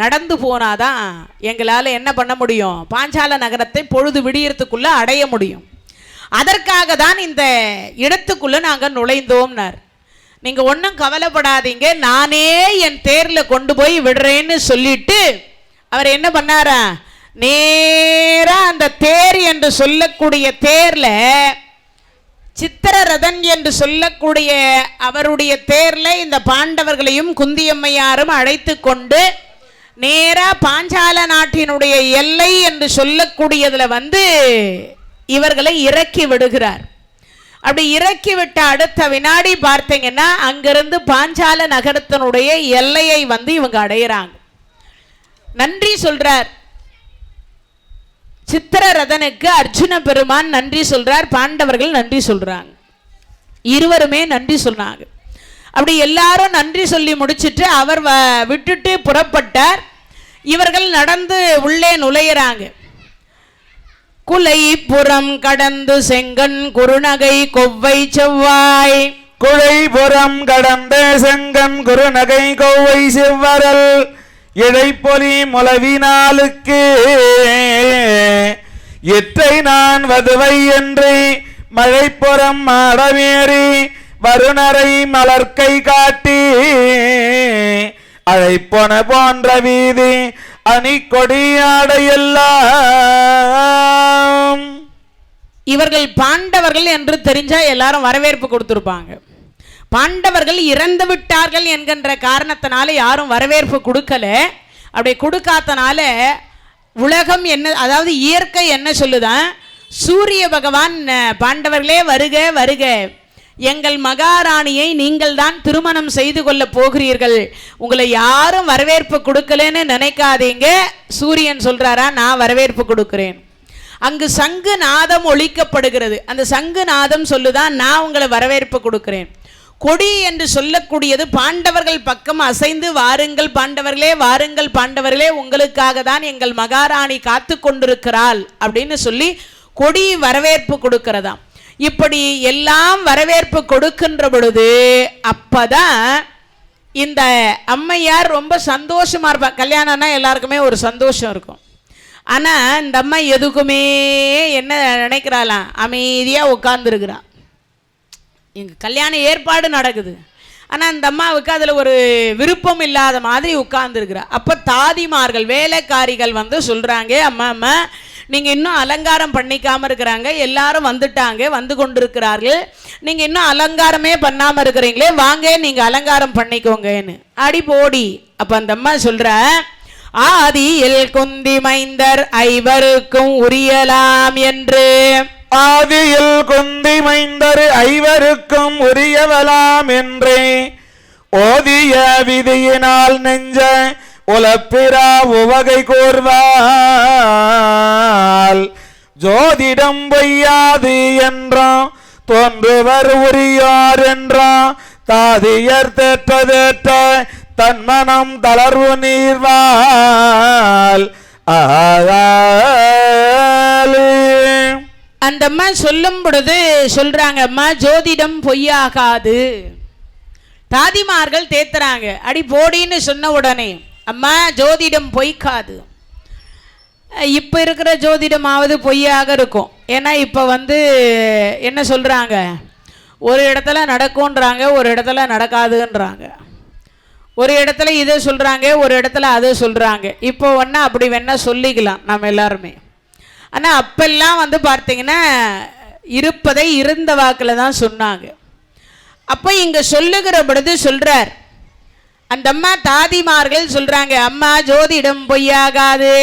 நடந்து போனாதான் எங்களால் என்ன பண்ண முடியும், பாஞ்சால நகரத்தை பொழுது விடியறதுக்குள்ள அடைய முடியும். அதற்காக தான் இந்த இடத்துக்குள்ள நாங்கள் நுழைந்தோம்னார். நீங்க ஒன்றும் கவலைப்படாதீங்க, நானே என் தேர்ல கொண்டு போய் விடுறேன்னு சொல்லிட்டு அவர் என்ன பண்ணாரா, நேரா அந்த தேர் என்று சொல்லக்கூடிய தேர்ல, சித்திரரதன் என்று சொல்லக்கூடிய அவருடைய தேர்ல இந்த பாண்டவர்களையும் குந்தியம்மையாரும் அழைத்து கொண்டு நேரா பாஞ்சால நாட்டினுடைய எல்லை என்று சொல்லக்கூடியதுல வந்து இவர்களை இறக்கி விடுகிறார். அப்படி இறக்கி விட்ட அடுத்த வினாடி பார்த்தீங்கன்னா அங்கிருந்து பாஞ்சால நகரத்தினுடைய எல்லையை வந்து இவங்க அடையிறாங்க. நன்றி சொல்றார் சித்திரரதனுக்கு அர்ஜுன பெருமான் நன்றி சொல்றார், பாண்டவர்கள் நன்றி சொல்றாங்க, இருவருமே நன்றி சொன்னாங்க. அப்படி எல்லாரும் நன்றி சொல்லி முடிச்சிட்டு அவர் விட்டுட்டு புறப்பட்டார். இவர்கள் நடந்து உள்ளே நுழையிறாங்க. குலைப்புறம் கடந்து செங்கன் குறுநகை கொவ்வை செவ்வாய், குழைபுறம் கடந்த செங்கன் குறுநகை கொவ்வை செவ்வரல் இடைப்பொலி முளவினாலுக்கு எற்றை நான் வதுவை என்று மழைப்புறம் மாடமேறி வருணரை மலர்க்கை காட்டி அழைப்பொன போன்ற வீதி அணி கொடியாடையெல்லாம். இவர்கள் பாண்டவர்கள் என்று தெரிஞ்சா எல்லாரும் வரவேற்பு கொடுத்திருப்பாங்க. பாண்டவர்கள் இறந்து விட்டார்கள் என்கின்ற காரணத்தினால யாரும் வரவேற்பு கொடுக்கல. அப்படி கொடுக்காதனால உலகம் என்ன, அதாவது இயற்கை என்ன சொல்லுதான், சூரிய பகவான் பாண்டவர்களே வருக வருக, எங்கள் மகாராணியை நீங்கள் தான் திருமணம் செய்து கொள்ள போகிறீர்கள், உங்களை யாரும் வரவேற்பு கொடுக்கலன்னு நினைக்காதீங்க. சூரியன் சொல்றாரா, நான் வரவேற்பு கொடுக்கிறேன். அங்கு சங்கு நாதம் ஒலிக்கப்படுகிறது. அந்த சங்கு நாதம் சொல்லுதான், நான் உங்களை வரவேற்பு கொடுக்கிறேன். கொடி என்று சொல்லக்கூடியது பாண்டவர்கள் பக்கம் அசைந்து, வாருங்கள் பாண்டவர்களே, வாருங்கள் பாண்டவர்களே, உங்களுக்காக தான் எங்கள் மகாராணி காத்து கொண்டிருக்கிறாள் அப்படின்னு சொல்லி கொடி வரவேற்பு கொடுக்கிறதாம். இப்படி எல்லாம் வரவேற்பு கொடுக்கின்ற பொழுது அப்பதான் இந்த அம்மையார் ரொம்ப சந்தோஷமா இருப்பா. கல்யாணம்னா எல்லாருக்குமே ஒரு சந்தோஷம் இருக்கும். ஆனா இந்த அம்மா எதுக்குமே என்ன நினைக்கிறாளாம், அமைதியா உட்கார்ந்துருக்கிறா. எங்க கல்யாண ஏற்பாடு நடக்குது, ஆனா அந்த அம்மாவுக்கு அதுல ஒரு விருப்பம் இல்லாத மாதிரி உட்கார்ந்துருக்கிறா. அப்ப தாதிமார்கள் வேலைக்காரிகள் வந்து சொல்றாங்க, அம்மா அம்மா நீங்க இன்னும் அலங்காரம் பண்ணிக்காம இருக்கிறாங்க, எல்லாரும் வந்துட்டாங்க, வந்து கொண்டிருக்கிறார்கள், நீங்க இன்னும் அலங்காரமே பண்ணாம இருக்கிறீங்களே, வாங்க நீங்க அலங்காரம் பண்ணிக்கோங்கன்னு. அடி போடி. அப்ப அந்த அம்மா சொல்ற, ஆதியில் குந்தி மைந்தர் ஐவருக்கும் உரியலாம் என்று, ஆதியில் குந்தி மைந்தர் ஐவருக்கும் உரியவலாம் என்றே ஓதிய விதியினால் நெஞ்ச உலப்பிரா உவகை கூர்வால் ஜோதிடம் பொய்யாது என்றான் தோன்றுவர் உரியார் என்றான் தாதியர் தேற்றதேற்ற தன்மனம் தளர்வு நீர்வால். அந்த அம்மா சொல்லும் பொழுது சொல்றாங்க, அம்மா ஜோதிடம் பொய்யாகாது. தாதிமார்கள் தேத்துறாங்க. அடி போடின்னு சொன்ன உடனே, அம்மா ஜோதிடம் பொய்க்காது. இப்போ இருக்கிற ஜோதிடமாவது பொய்யாக இருக்கும். ஏன்னா இப்போ வந்து என்ன சொல்கிறாங்க, ஒரு இடத்துல நடக்கும்ன்றாங்க, ஒரு இடத்துல நடக்காதுன்றாங்க, ஒரு இடத்துல இதை சொல்கிறாங்க, ஒரு இடத்துல அதை சொல்கிறாங்க. இப்போ ஒன்றா அப்படி வேணா சொல்லிக்கலாம் நம்ம எல்லாருமே. ஆனால் அப்பெல்லாம் வந்து பார்த்தீங்கன்னா இருப்பதை இருந்த வாக்கில் தான் சொன்னாங்க. அப்போ இங்கே சொல்லுகிற பொழுது சொல்கிறார் அந்த அம்மா, தாதிமார்கள் சொல்கிறாங்க, அம்மா ஜோதிடம் பொய்யாகாது,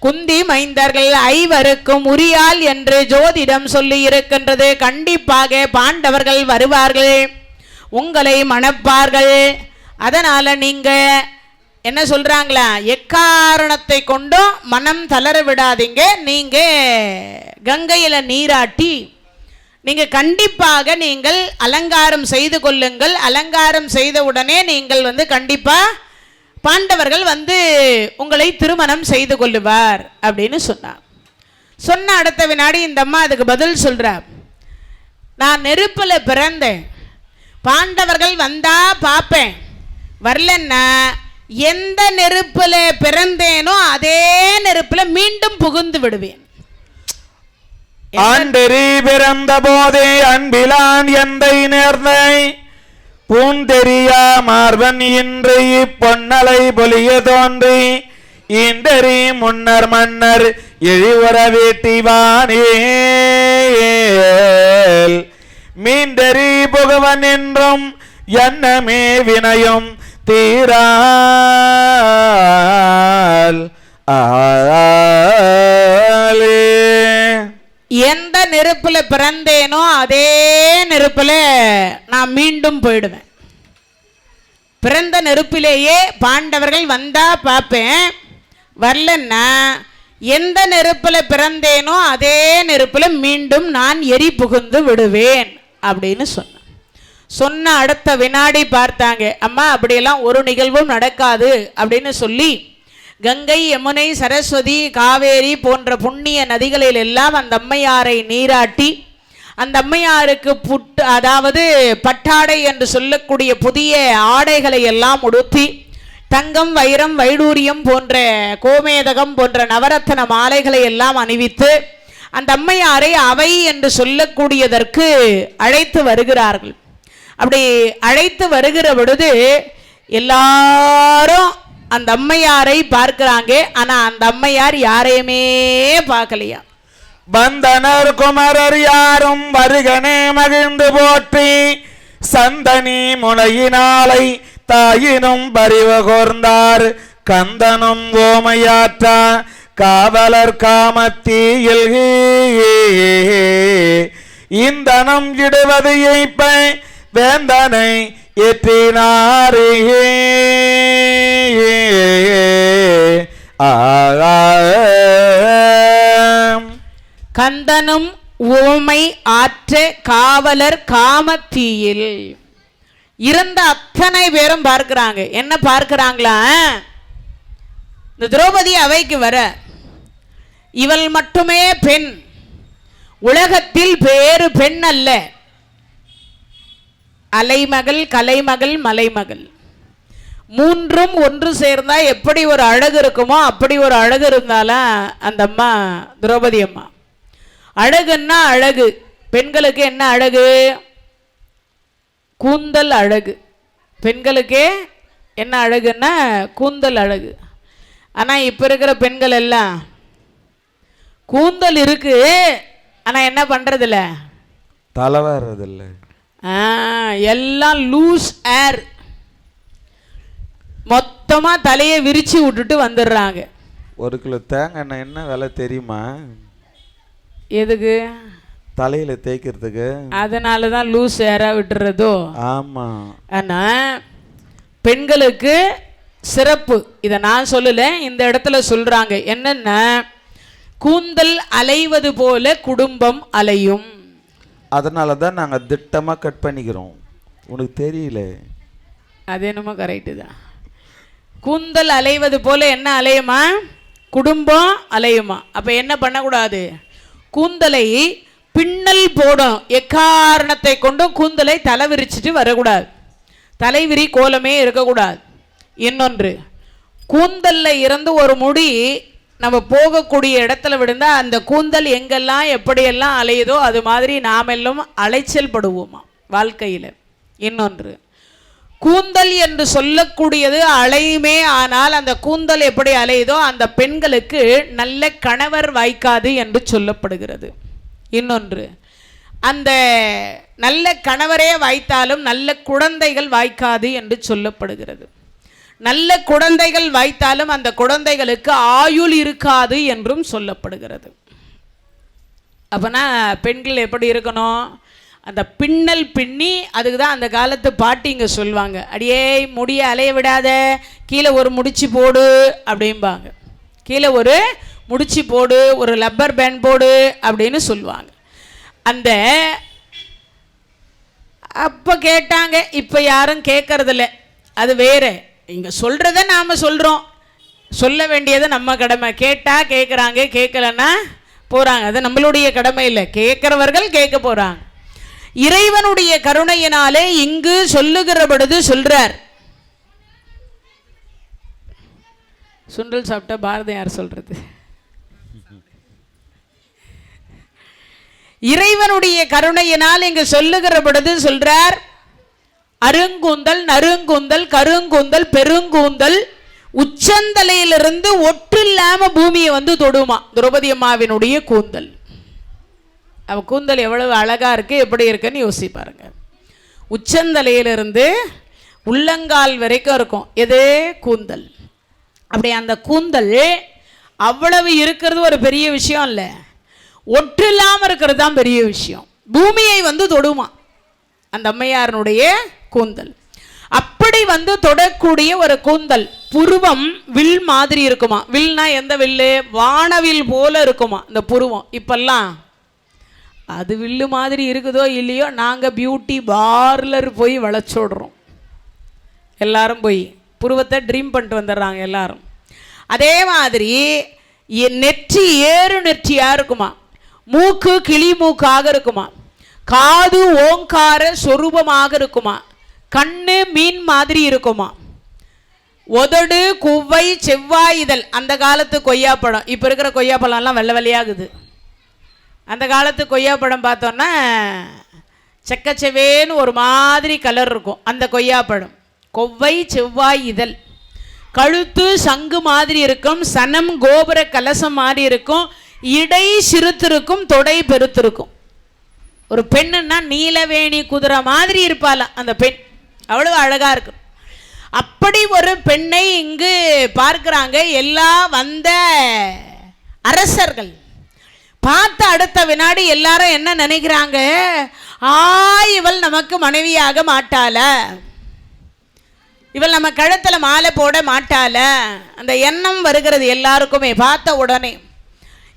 குந்தி மைந்தர்கள் ஐவருக்கும் உரியால் என்று ஜோதிடம் சொல்லி இருக்கின்றது. கண்டிப்பாக பாண்டவர்கள் வருவார்கள், உங்களை மணப்பார்கள். அதனால நீங்க என்ன சொல்றாங்களா, எக்காரணத்தை கொண்டும் மனம் தளர விடாதீங்க. நீங்க கங்கையில நீராட்டி நீங்க கண்டிப்பாக நீங்கள் அலங்காரம் செய்து கொள்ளுங்கள். அலங்காரம் செய்த உடனே நீங்கள் வந்து கண்டிப்பா பாண்டவர்கள் வந்து உங்களை திருமணம் செய்து கொள்ளுவார் அப்படின்னு சொன்னார். சொன்ன அடுத்த வினாடி இந்த அம்மா அதுக்கு பதில் சொல்றார், நான் நெருப்புல பிறந்தேன், பாண்டவர்கள் வந்தா பார்ப்பேன், வரலன்னா எந்த நெருப்புல பிறந்தேனோ அதே நெருப்புல மீண்டும் புகுந்து விடுவேன். ஆண்டெறி பிறந்த போதே அன்பிலான் எந்தை நேர்ந்தை பூந்தெறியா மார்பன் இன்று பொன்னலை பொலிய தோன்றி இன்றெறி முன்னர் மன்னர் எழிவர வேட்டிவானேல் மீண்டெறி புகவன் என்றும் எண்ணமே வினயும் தீரா மீண்டும் போயிடுவேன். பிறந்த நெருப்பிலேயே பாண்டவர்கள் வந்தா பார்ப்பேன், வரலன்னா எந்த நெருப்பில் பிறந்தேனோ அதே நெருப்பில் மீண்டும் நான் எரி புகுந்து விடுவேன் அப்படின்னு சொன்ன அடுத்த வினாடி பார்த்தாங்க, அம்மா அப்படியெல்லாம் ஒரு நிகழ்வும் நடக்காது அப்படின்னு சொல்லி கங்கை, யமுனை, சரஸ்வதி, காவேரி போன்ற புண்ணிய நதிகளில் எல்லாம் அந்த அம்மையாரை நீராட்டி அந்த அம்மையாருக்கு அதாவது பட்டாடை என்று சொல்லக்கூடிய புதிய ஆடைகளை எல்லாம் உடுத்தி தங்கம், வைரம், வைடூரியம் போன்ற கோமேதகம் போன்ற நவரத்ன மாலைகளை எல்லாம் அணிவித்து அந்த அம்மையாரை அவை என்று சொல்லக்கூடியதற்கு அழைத்து வருகிறார்கள். அப்படி அழைத்து வருகிற பொழுது எல்லாரும் அந்த அம்மையாரை பார்க்கிறாங்க. ஆனா அந்த அம்மையார் யாரையுமே பார்க்கலையா. பந்தனர் குமரர் யாரும் வருகனே மகிழ்ந்து போற்றி சந்தனி முனையினாலை தாயினும் பரிவு கோர்ந்தார் கந்தனும் ஓமையாற்றா காவலர் காமத்தீயில் இந்தனம் இடுவது இப்ப வேந்தனை ஏற்றினாரே. கந்தனும் ஓமை ஆற்ற காவலர் காமத்தீயில் இருந்த அத்தனை பேரும் பார்க்கிறாங்க. என்ன பார்க்கிறாங்களா, இந்த திரௌபதி அவைக்கு வர இவள் மட்டுமே பெண், உலகத்தில் வேறு பெண் அல்ல, அலைமகள், கலைமகள், மலைமகள் மூன்றும் ஒன்று சேர்ந்தா எப்படி ஒரு அழகு இருக்குமோ அப்படி ஒரு அழகு இருந்தாலும் அந்த அம்மா திரௌபதி அம்மா. அழகுன்னா அழகு, பெண்களுக்கு என்ன அழகு, கூந்தல் அழகு. பெண்களுக்கே என்ன அழகுன்னா கூந்தல் அழகு. ஆனால் இப்போ இருக்கிற பெண்கள் எல்லாம் கூந்தல் இருக்கு, ஆனால் என்ன பண்ணுறதில்ல, தலைவரதில்ல, எல்லாம் லூஸ் ஏர், மொத்தமாக தலையை விரிச்சு விட்டுட்டு வந்துடுறாங்க. ஒரு கிலோ தேங்காய் எண்ணெய் என்ன விலை தெரியுமா? எதுக்கு? தலையில தேய்க்கிறதுக்கு. அதனால தான் லூஸ் ஏரா விட்டுறதோ? ஆமா. ஆனா பெண்களுக்கு சிறப்பு, இதை நான் சொல்லல, இந்த இடத்துல சொல்றாங்க. என்னன்னா, கூந்தல் அலைவது போல குடும்பம் அலையும். அதனால தான் நாங்கள் திட்டமாக கட் பண்ணிக்கிறோம். உனக்கு தெரியல? அது என்னமோ கரெக்டு தான். கூந்தல் அலைவது போல என்ன அலையுமா, குடும்பம் அலையுமா. அப்போ என்ன பண்ணக்கூடாது, கூந்தலை பின்னல் போடும், எக்காரணத்தை கொண்டும் கூந்தலை தலை விரிச்சிட்டு வரக்கூடாது, தலைவிரி கோலமே இருக்கக்கூடாது. இன்னொன்று, கூந்தல்ல இருந்து ஒரு முடி நம்ம போகக்கூடிய இடத்துல விழுந்தா அந்த கூந்தல் எங்கெல்லாம் எப்படியெல்லாம் அலையுதோ அது மாதிரி நாம் எல்லாம் அலைச்சல் படுவோமா வாழ்க்கையில். இன்னொன்று, கூந்தல் என்று சொல்லக்கூடியது அலையுமே, ஆனால் அந்த கூந்தல் எப்படி அலையுதோ அந்த பெண்களுக்கு நல்ல கணவர் வாய்க்காது என்று சொல்லப்படுகிறது. இன்னொன்று, அந்த நல்ல கணவரே வாய்த்தாலும் நல்ல குழந்தைகள் வாய்க்காது என்று சொல்லப்படுகிறது. நல்ல குழந்தைகள் வாய்த்தாலும் அந்த குழந்தைகளுக்கு ஆயுள் இருக்காது என்றும் சொல்லப்படுகிறது. அப்போனா பெண்கள் எப்படி இருக்கணும், அந்த பின்னல் பின்னி, அதுக்கு தான் அந்த காலத்து பாட்டிங்க சொல்லுவாங்க, அடியே முடிய அலைய விடாத, கீழே ஒரு முடிச்சு போடு அப்படிம்பாங்க. கீழே ஒரு முடிச்சு போடு, ஒரு லப்பர் பேண்ட் போடு அப்படின்னு சொல்லுவாங்க. அந்த அப்போ கேட்டாங்க, இப்போ யாரும் கேட்கறதில்ல, அது வேறு. இங்கே சொல்கிறத நாம் சொல்கிறோம், சொல்ல வேண்டியது நம்ம கடமை. கேட்டால் கேட்குறாங்க, கேட்கலன்னா போகிறாங்க, அது நம்மளுடைய கடமை இல்லை, கேட்குறவர்கள் கேட்க போகிறாங்க. இறைவனுடைய கருணையினாலே இங்கு சொல்லுகிற பொழுது சொல்றார். சுண்டல் சாப்பிட்டா பாரதியார் சொல்றது, இறைவனுடைய கருணையினால் இங்கு சொல்லுகிற பொழுது சொல்றார், அருங்கூந்தல், நறுங்கூந்தல், கருங்கூந்தல், பெருங்கூந்தல் உச்சந்தலையிலிருந்து ஒட்டு இல்லாம பூமியை வந்து தொடுமா திரௌபதி அம்மாவினுடைய கூந்தல். அவ கூந்தல் எவ்வளவு அழகா இருக்கு, எப்படி இருக்குன்னு யோசிச்சு பாருங்க. உச்சந்தலையிலிருந்து உள்ளங்கால் வரைக்கும் இருக்கும் எது, கூந்தல். அப்படி அந்த கூந்தல் அவ்வளவு இருக்கிறது ஒரு பெரிய விஷயம் இல்லை, ஒட்டு இல்லாமல் இருக்கிறது தான் பெரிய விஷயம். பூமியை வந்து தொடுமா அந்த அம்மையாரனுடைய கூந்தல். அப்படி வந்து தொடக்கூடிய ஒரு கூந்தல். புருவம் வில் மாதிரி இருக்குமா. வில்னா எந்த வில்லு? வானவில் போல இருக்குமா இந்த புருவம். இப்பெல்லாம் அது வில்லு மாதிரி இருக்குதோ இல்லையோ, நாங்கள் பியூட்டி பார்லர் போய் வளைச்சோடுறோம். எல்லாரும் போய் புருவத்தை ட்ரீம் பண்ணிட்டு வந்துடுறாங்க எல்லாரும். அதே மாதிரி நெற்றி ஏறு நெற்றியாக இருக்குமா. மூக்கு கிளி மூக்காக இருக்குமா. காது ஓங்கார சொரூபமாக இருக்குமா. கண்ணு மீன் மாதிரி இருக்குமா. உதடு குவ்வை செவ்வாய் இதழ். அந்த காலத்து கொய்யாப்பழம், இப்போ இருக்கிற கொய்யாப்பழம்லாம் வெள்ளை வெள்ளையாகுது. அந்த காலத்து கொய்யாப்பழம் பார்த்தோன்னா செக்கச்செவேன்னு ஒரு மாதிரி கலர் இருக்கும் அந்த கொய்யாப்பழம். கொவ்வை செவ்வாய் இதழ். கழுத்து சங்கு மாதிரி இருக்கும். சனம் கோபுர கலசம் மாதிரி இருக்கும். இடை சிறுத்திருக்கும், தொடை பெருத்திருக்கும். ஒரு பெண்ணுன்னா நீலவேணி குதிரை மாதிரி இருப்பாளாம் அந்த பெண். அவ்வளவு அழகா இருக்கும். அப்படி ஒரு பெண்ணை இங்கு பார்க்கிறாங்க எல்லா வந்த அரசர்கள். பார்த்த அடுத்த வினாடி எல்லாரும் என்ன நினைக்கிறாங்க? இவள் நமக்கு மனைவியாக மாட்டாள, இவள் நம்ம கழுத்தில் மாலை போட மாட்டாள, அந்த எண்ணம் வருகிறது எல்லாருக்குமே. பார்த்த உடனே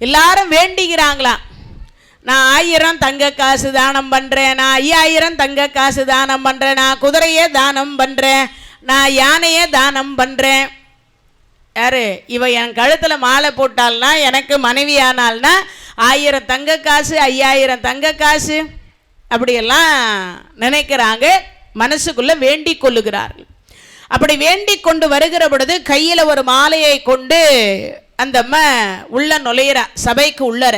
எல்லாரும் வேண்டிக்கிறாங்களாம். நான் 1000 தங்க காசு தானம் பண்ணுறேன், நான் 5000 தங்க காசு தானம் பண்ணுறேன், நான் குதிரையே தானம் பண்ணுறேன், நான் யானையே தானம் பண்ணுறேன். யாரு? இவ என் கழுத்தில் மாலை போட்டால்னா, எனக்கு மனைவி ஆனால்னா 1000 தங்க காசு, 5000 தங்க காசு, அப்படியெல்லாம் நினைக்கிறாங்க. மனசுக்குள்ள வேண்டிக் கொள்ளுகிறார்கள். அப்படி வேண்டிக் கொண்டு வருகிற பொழுது கையில் ஒரு மாலையை கொண்டு அந்த அம்மா உள்ள நுழையிறா சபைக்கு உள்ளர.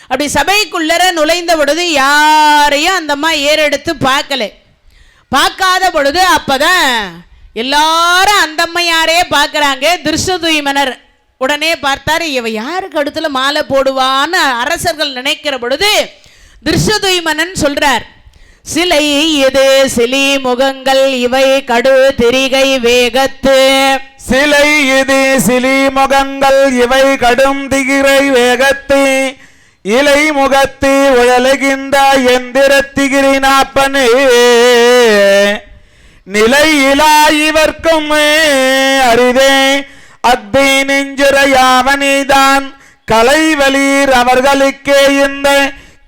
அப்படி சபைக்குள்ளர நுழைந்த பொழுது யாரையும் அந்த அம்மா ஏறெடுத்து பார்க்கல. பார்க்காத பொழுது அப்பதான் எல்லாரும் அந்த அம்மையாரே பார்க்குறாங்க. திருஷ்டதுய்மனர் உடனே பார்த்தாரு, இவ யாருக்கு அடுத்துல மாலை போடுவான்னு அரசர்கள் நினைக்கிற பொழுது திருஷ்டதுய்மனன் சொல்றார், சிலை இது சிலி முகங்கள் இவை கடு திரிகை வேகத்து. சிலை இது சிலி முகங்கள் இவை கடும் திகிரை வேகத்து. இலை முகத்து உழலுகின்ற எந்திரத்திகிரி நாப்பனே. நிலையிலா இவர்க்கும் அரிதே அக்தி நெஞ்சுரையாவனிதான் கலைவலீர் அவர்களுக்கே இந்த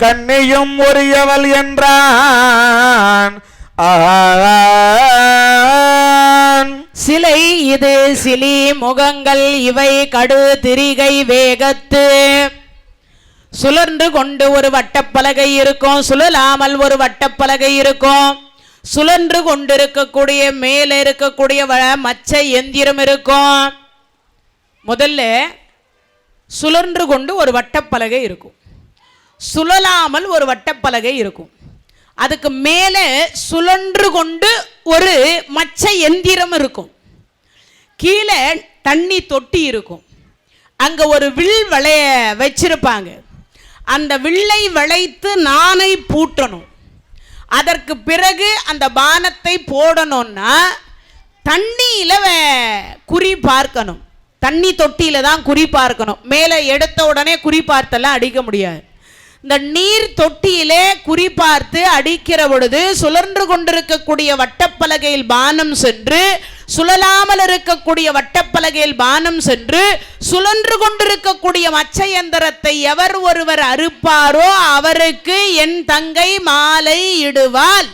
கண்ணியும் உரியவள் என்றான். சிலை இது சிலி முகங்கள் இவை கடு திரிகை வேகத்து. சுழன்று கொண்டு ஒரு வட்டப்பலகை இருக்கும், சுழலாமல் ஒரு வட்டப்பலகை இருக்கும். சுழன்று கொண்டிருக்கக்கூடிய மேலே இருக்கக்கூடிய மச்ச எந்திரம் இருக்கும். முதல்ல சுழன்று கொண்டு ஒரு வட்டப்பலகை இருக்கும், சுழலாமல் ஒரு வட்டப்பலகை இருக்கும். அதுக்கு மேலே சுழன்று கொண்டு ஒரு மச்ச எந்திரம் இருக்கும். கீழே தண்ணி தொட்டி இருக்கும். அங்கே ஒரு வில் வளைய வச்சிருப்பாங்க. அந்த வில்லை வளைத்து நானை பூட்டணும். அதற்கு பிறகு அந்த பானத்தை போடணும்னா தண்ணியில் குறி பார்க்கணும். தண்ணி தொட்டியில் தான் குறி பார்க்கணும். மேலே எடுத்த உடனே குறி பார்த்தெல்லாம் அடிக்க முடியாது. இந்த நீர் தொட்டியிலே குறி பார்த்து அடிக்கிற பொழுது சுழன்று கொண்டிருக்கக்கூடிய வட்டப்பலகையில் பானம் சென்று, சுழலாமல் இருக்கக்கூடிய வட்டப்பலகையில் பானம் சென்று, சுழன்று கொண்டிருக்கக்கூடிய மச்ச எந்திரத்தை எவர் ஒருவர் அறுப்பாரோ அவருக்கு என் தங்கை மாலை இடுவாள்.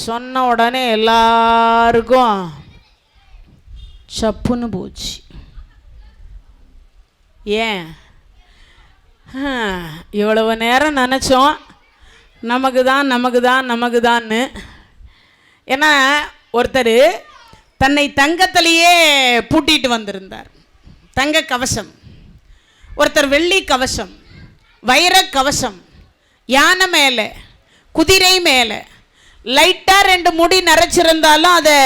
சொன்ன உடனே எல்லாருக்கும் சப்புன்னு போச்சு. ஏன்? இவ்வளவு நேரம் நினச்சோம் நமக்கு தான்னு. ஏன்னா ஒருத்தர் தன்னை தங்கத்திலேயே பூட்டிட்டு வந்திருந்தார். தங்க கவசம், ஒருத்தர் வெள்ளி கவசம், வைர கவசம், யானை மேலே குதிரை மேலே லைட்டாக 2 முடி நரைச்சிருந்தாலும் அதை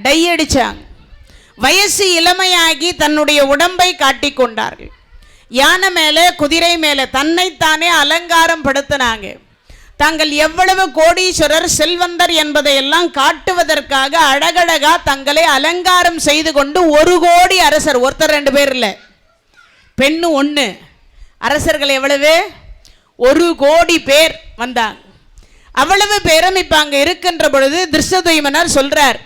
டை அடித்தாங்க. வயசு இளமையாகி தன்னுடைய உடம்பை காட்டி கொண்டார்கள். யானை மேலே குதிரை மேலே தன்னைத்தானே அலங்காரம் படுத்தினாங்க. தாங்கள் எவ்வளவு கோடீஸ்வரர் செல்வந்தர் என்பதையெல்லாம் காட்டுவதற்காக அழகழகா தங்களை அலங்காரம் செய்து கொண்டு 1 கோடி அரசர், ஒருத்தர் 2 பேர் இல்லை, பெண்ணு 1, அரசர்கள் எவ்வளவு? 1 கோடி பேர் வந்தாங்க. அவ்வளவு பேரும் இப்ப அங்க இருக்கின்ற பொழுது திருஷ்டத்யும்னர் சொல்றார்,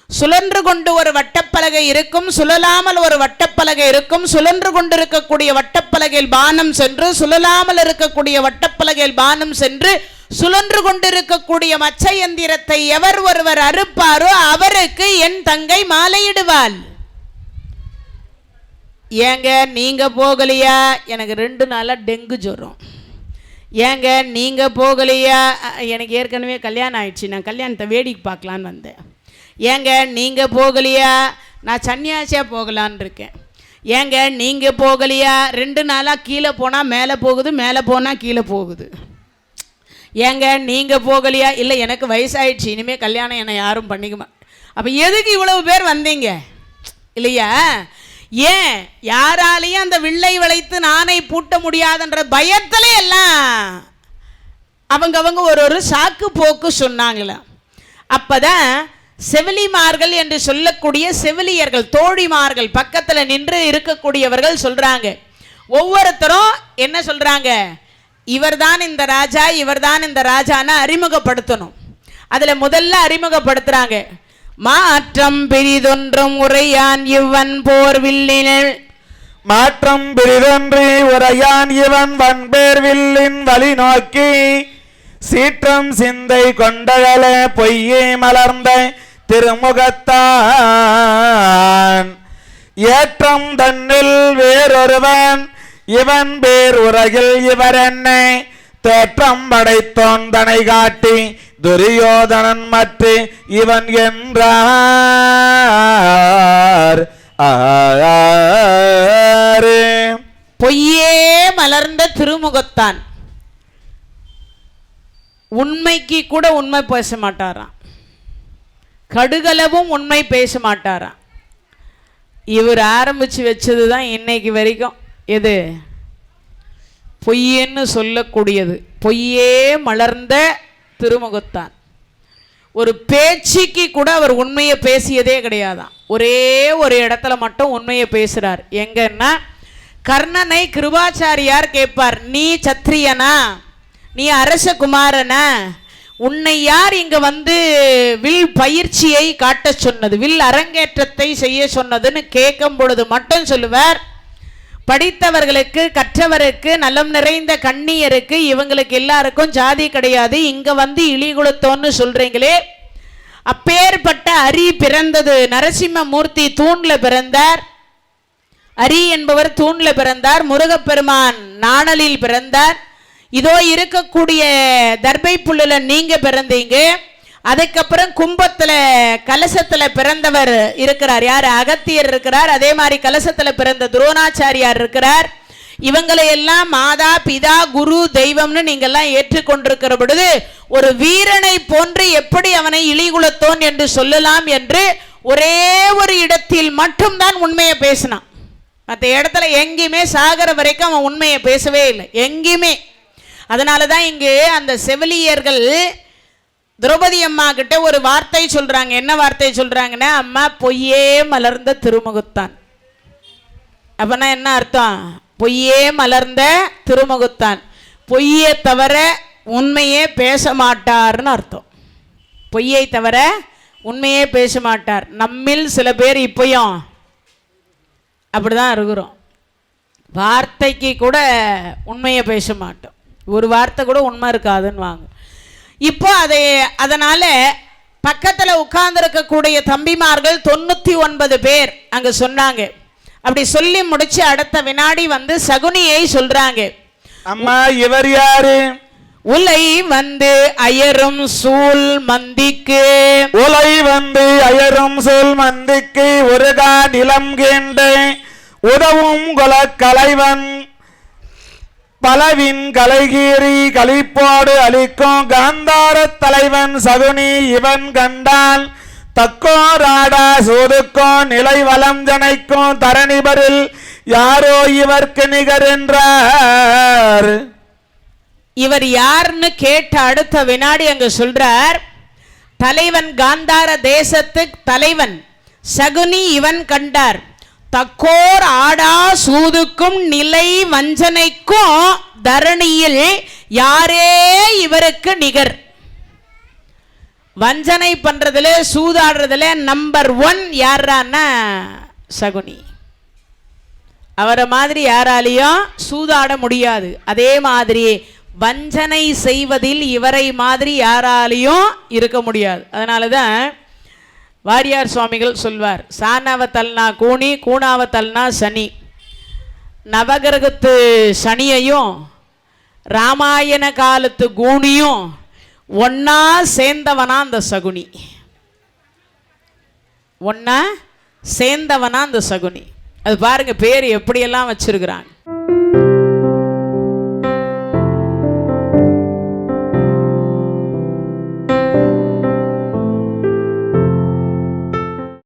சுழன்று கொண்டு ஒரு வட்டப்பலகை இருக்கும், சுழலாமல் ஒரு வட்டப்பலகை இருக்கும், சுழன்று கொண்டிருக்கக்கூடிய வட்டப்பலகையில் பானம் சென்று, சுழலாமல் இருக்கக்கூடிய வட்டப்பலகையில் பானம் சென்று, சுழன்று கொண்டிருக்கக்கூடிய மச்ச எந்திரத்தை எவர் ஒருவர் அறுப்பாரோ அவருக்கு என் தங்கை மாலையிடுவாள். ஏங்க நீங்க போகலையா? எனக்கு 2 நாளா டெங்கு ஜுரம். ஏங்க நீங்க போகலையா? எனக்கு ஏற்கனவே கல்யாணம் ஆயிடுச்சு, நான் கல்யாணத்தை வேடிக்கை பார்க்கலான்னு வந்தேன். ஏங்க நீங்க போகலையா? நான் சன்னியாசியா போகலான் இருக்கேன். ஏங்க நீங்க போகலையா? 2 நாளா கீழே போனா மேலே போகுது, மேலே போனா கீழே போகுது. ஏங்க நீங்க போகலையா? இல்லை எனக்கு வயசாயிடுச்சு, இனிமே கல்யாணம் என்னை யாரும் பண்ணிக்குமா. அப்ப எதுக்கு இவ்வளவு பேர் வந்தீங்க இல்லையா? ஏன் யாராலையும் அந்த வில்லை வளைத்து நானை பூட்ட முடியாதுன்ற பயத்துல எல்லாம் அவங்க ஒரு சாக்கு போக்கு சொன்னாங்களா. அப்பதான் செவிலிமார்கள் என்று சொல்லக்கூடிய செவிலியர்கள், தோழிமார்கள் பக்கத்துல நின்று இருக்கக்கூடியவர்கள் சொல்றாங்க, ஒவ்வொருத்தரும் என்ன சொல்றாங்க, இவர்தான் இந்த ராஜா, இவர்தான் இந்த ராஜான்னு அறிமுகப்படுத்தணும். அதுல முதல்ல அறிமுகப்படுத்துறாங்க, மாற்றம் பிரிதொன்றும் உரையான் இவன் போர் வில்லினில், மாற்றம் பிரிதொன்றி உரையான் இவன் வன்பேர் வில்லின் வழி நோக்கி, சீற்றம் சிந்தை கொண்டகல பொய்யே மலர்ந்த திருமுகத்தான், ஏற்றம் தன்னில் வேறொருவன் இவன் பேர் உலகில் இவர் என்னை தேற்றம் படைத்தோன் தனை காட்டி துரியோதனன் மற்ற இவன் என்றார். பொய்யே மலர்ந்த திருமுகத்தான். உண்மைக்கு கூட உண்மை பேச மாட்டாராம், கடுகளவும் உண்மை பேச மாட்டாராம். இவர் ஆரம்பிச்சு வச்சதுதான் இன்னைக்கு வரைக்கும். எது? பொய்யன்னு சொல்லக்கூடியது. பொய்யே மலர்ந்த திருமுகத்தான். ஒரு பேச்சுக்கு கூட அவர் உண்மையை பேசியதே கிடையாதான். ஒரே ஒரு இடத்துல மட்டும் உண்மையை பேசுறார். எங்கன்னா, கர்ணனை கிருபாச்சாரியார் கேட்பார், நீ சத்திரியனா, நீ அரசகுமாரனா, உன்னை யார் இங்க வந்து வில் பயிற்சியை காட்ட சொன்னது, வில் அரங்கேற்றத்தை செய்ய சொன்னதுன்னு கேட்கும் பொழுது மட்டும் சொல்லுவார், படித்தவர்களுக்கு, கற்றவருக்கு, நலம் நிறைந்த கண்ணியருக்கு, இவங்களுக்கு எல்லாருக்கும் ஜாதி கிடையாது, இங்க வந்து இழிகுலத்தோன்னு சொல்றீங்களே. அப்பேற்பட்ட அரி பிறந்தது. நரசிம்மமூர்த்தி தூண்ல பிறந்தார். அரி என்பவர் தூண்ல பிறந்தார். முருகப்பெருமான் நாணலில் பிறந்தார். இதோ இருக்கக்கூடிய தர்பை புல்லுல நீங்க பிறந்தீங்க. அதுக்கப்புறம் கும்பத்துல கலசத்துல பிறந்தவர் இருக்கிறார். யார்? அகத்தியர் இருக்கிறார். அதே மாதிரி கலசத்துல பிறந்த துரோணாச்சாரியார் இருக்கிறார். இவங்களை எல்லாம் மாதா பிதா குரு தெய்வம்னு நீங்க எல்லாம் ஏற்றுக்கொண்டிருக்கிற பொழுது ஒரு வீரனை போன்று எப்படி அவனை இழிகுலத்தோன் என்று சொல்லலாம் என்று ஒரே ஒரு இடத்தில் மட்டும்தான் உண்மையை பேசினான். மற்ற இடத்துல எங்கேயுமே சாகர வரைக்கும் அவன் உண்மையை பேசவே இல்லை, எங்கேயுமே. அதனாலதான் இங்கு அந்த செவிலியர்கள் திரௌபதி அம்மா கிட்ட ஒரு வார்த்தை சொல்றாங்க. என்ன வார்த்தை சொல்றாங்கன்னா, அம்மா பொய்யே மலர்ந்த திருமுகத்தான். அப்பனா என்ன அர்த்தம்? பொய்யே மலர்ந்த திருமுகத்தான், பொய்யை தவிர உண்மையே பேச மாட்டார்னு அர்த்தம். பொய்யை தவிர உண்மையே பேச மாட்டார். நம்மில் சில பேர் இப்பயும் அப்படிதான் இருக்கிறோம். வார்த்தைக்கு கூட உண்மையை பேச மாட்டோம். ஒரு வார்த்தை கூட உண்மை இருக்காதுன்னு வாங்க. இப்போ அதனால பக்கத்தில் உட்கார்ந்துருக்கக்கூடிய தம்பிமார்கள் 99 பேர் அங்க சொன்னாங்க. அப்படி சொல்லி முடிச்சு அடுத்த வினாடி வந்து சகுனியை சொல்றாங்க. அம்மா இவர் யாரு? உலை வந்து அயரும் சூழ் மந்திக்கு, உலை வந்து அயரும் சூழ் மந்திக்கு ஒருகா நிலம் கேண்டு உதவும் குல கலைவன் பலவின் கலைகீறி கலிப்போடு அளிக்கும் காந்தார தலைவன் சகுனி இவன் கண்டால் தக்கோராடா சூதுக்கும் நிலை வளம் ஜனைக்கும் தரணிபரில் யாரோ இவர்க்கு நிகர் என்றார். இவர் யாருன்னு கேட்ட அடுத்த வினாடி அங்க சொல்றார், தலைவன் காந்தார தேசத்து தலைவன் சகுனி இவன் கண்டார், தக்கோர் ஆடா சூதுக்கும் நிலை வஞ்சனைக்கும் தரணியில் யாரே இவருக்கு நிகர். வஞ்சனை பண்றதுல சூதாடுறதுல நம்பர் 1 யாரான்னா சகுனி. அவரை மாதிரி யாராலையும் சூதாட முடியாது. அதே மாதிரி வஞ்சனை செய்வதில் இவரை மாதிரி யாராலையும் இருக்க முடியாது. அதனால தான் வாரியார் சுவாமிகள் சொல்வார், சாணாவத்தல்னா கூனி, கூணாவத்தல்னா சனி. நவகிரகத்து சனியையும் ராமாயண காலத்து கூனியும் ஒன்னா சேர்ந்தவனா அந்த சகுனி. ஒன்னா சேர்ந்தவனா அந்த சகுனி. அது பாருங்க பேர் எப்படியெல்லாம் வச்சிருக்கிறாங்க.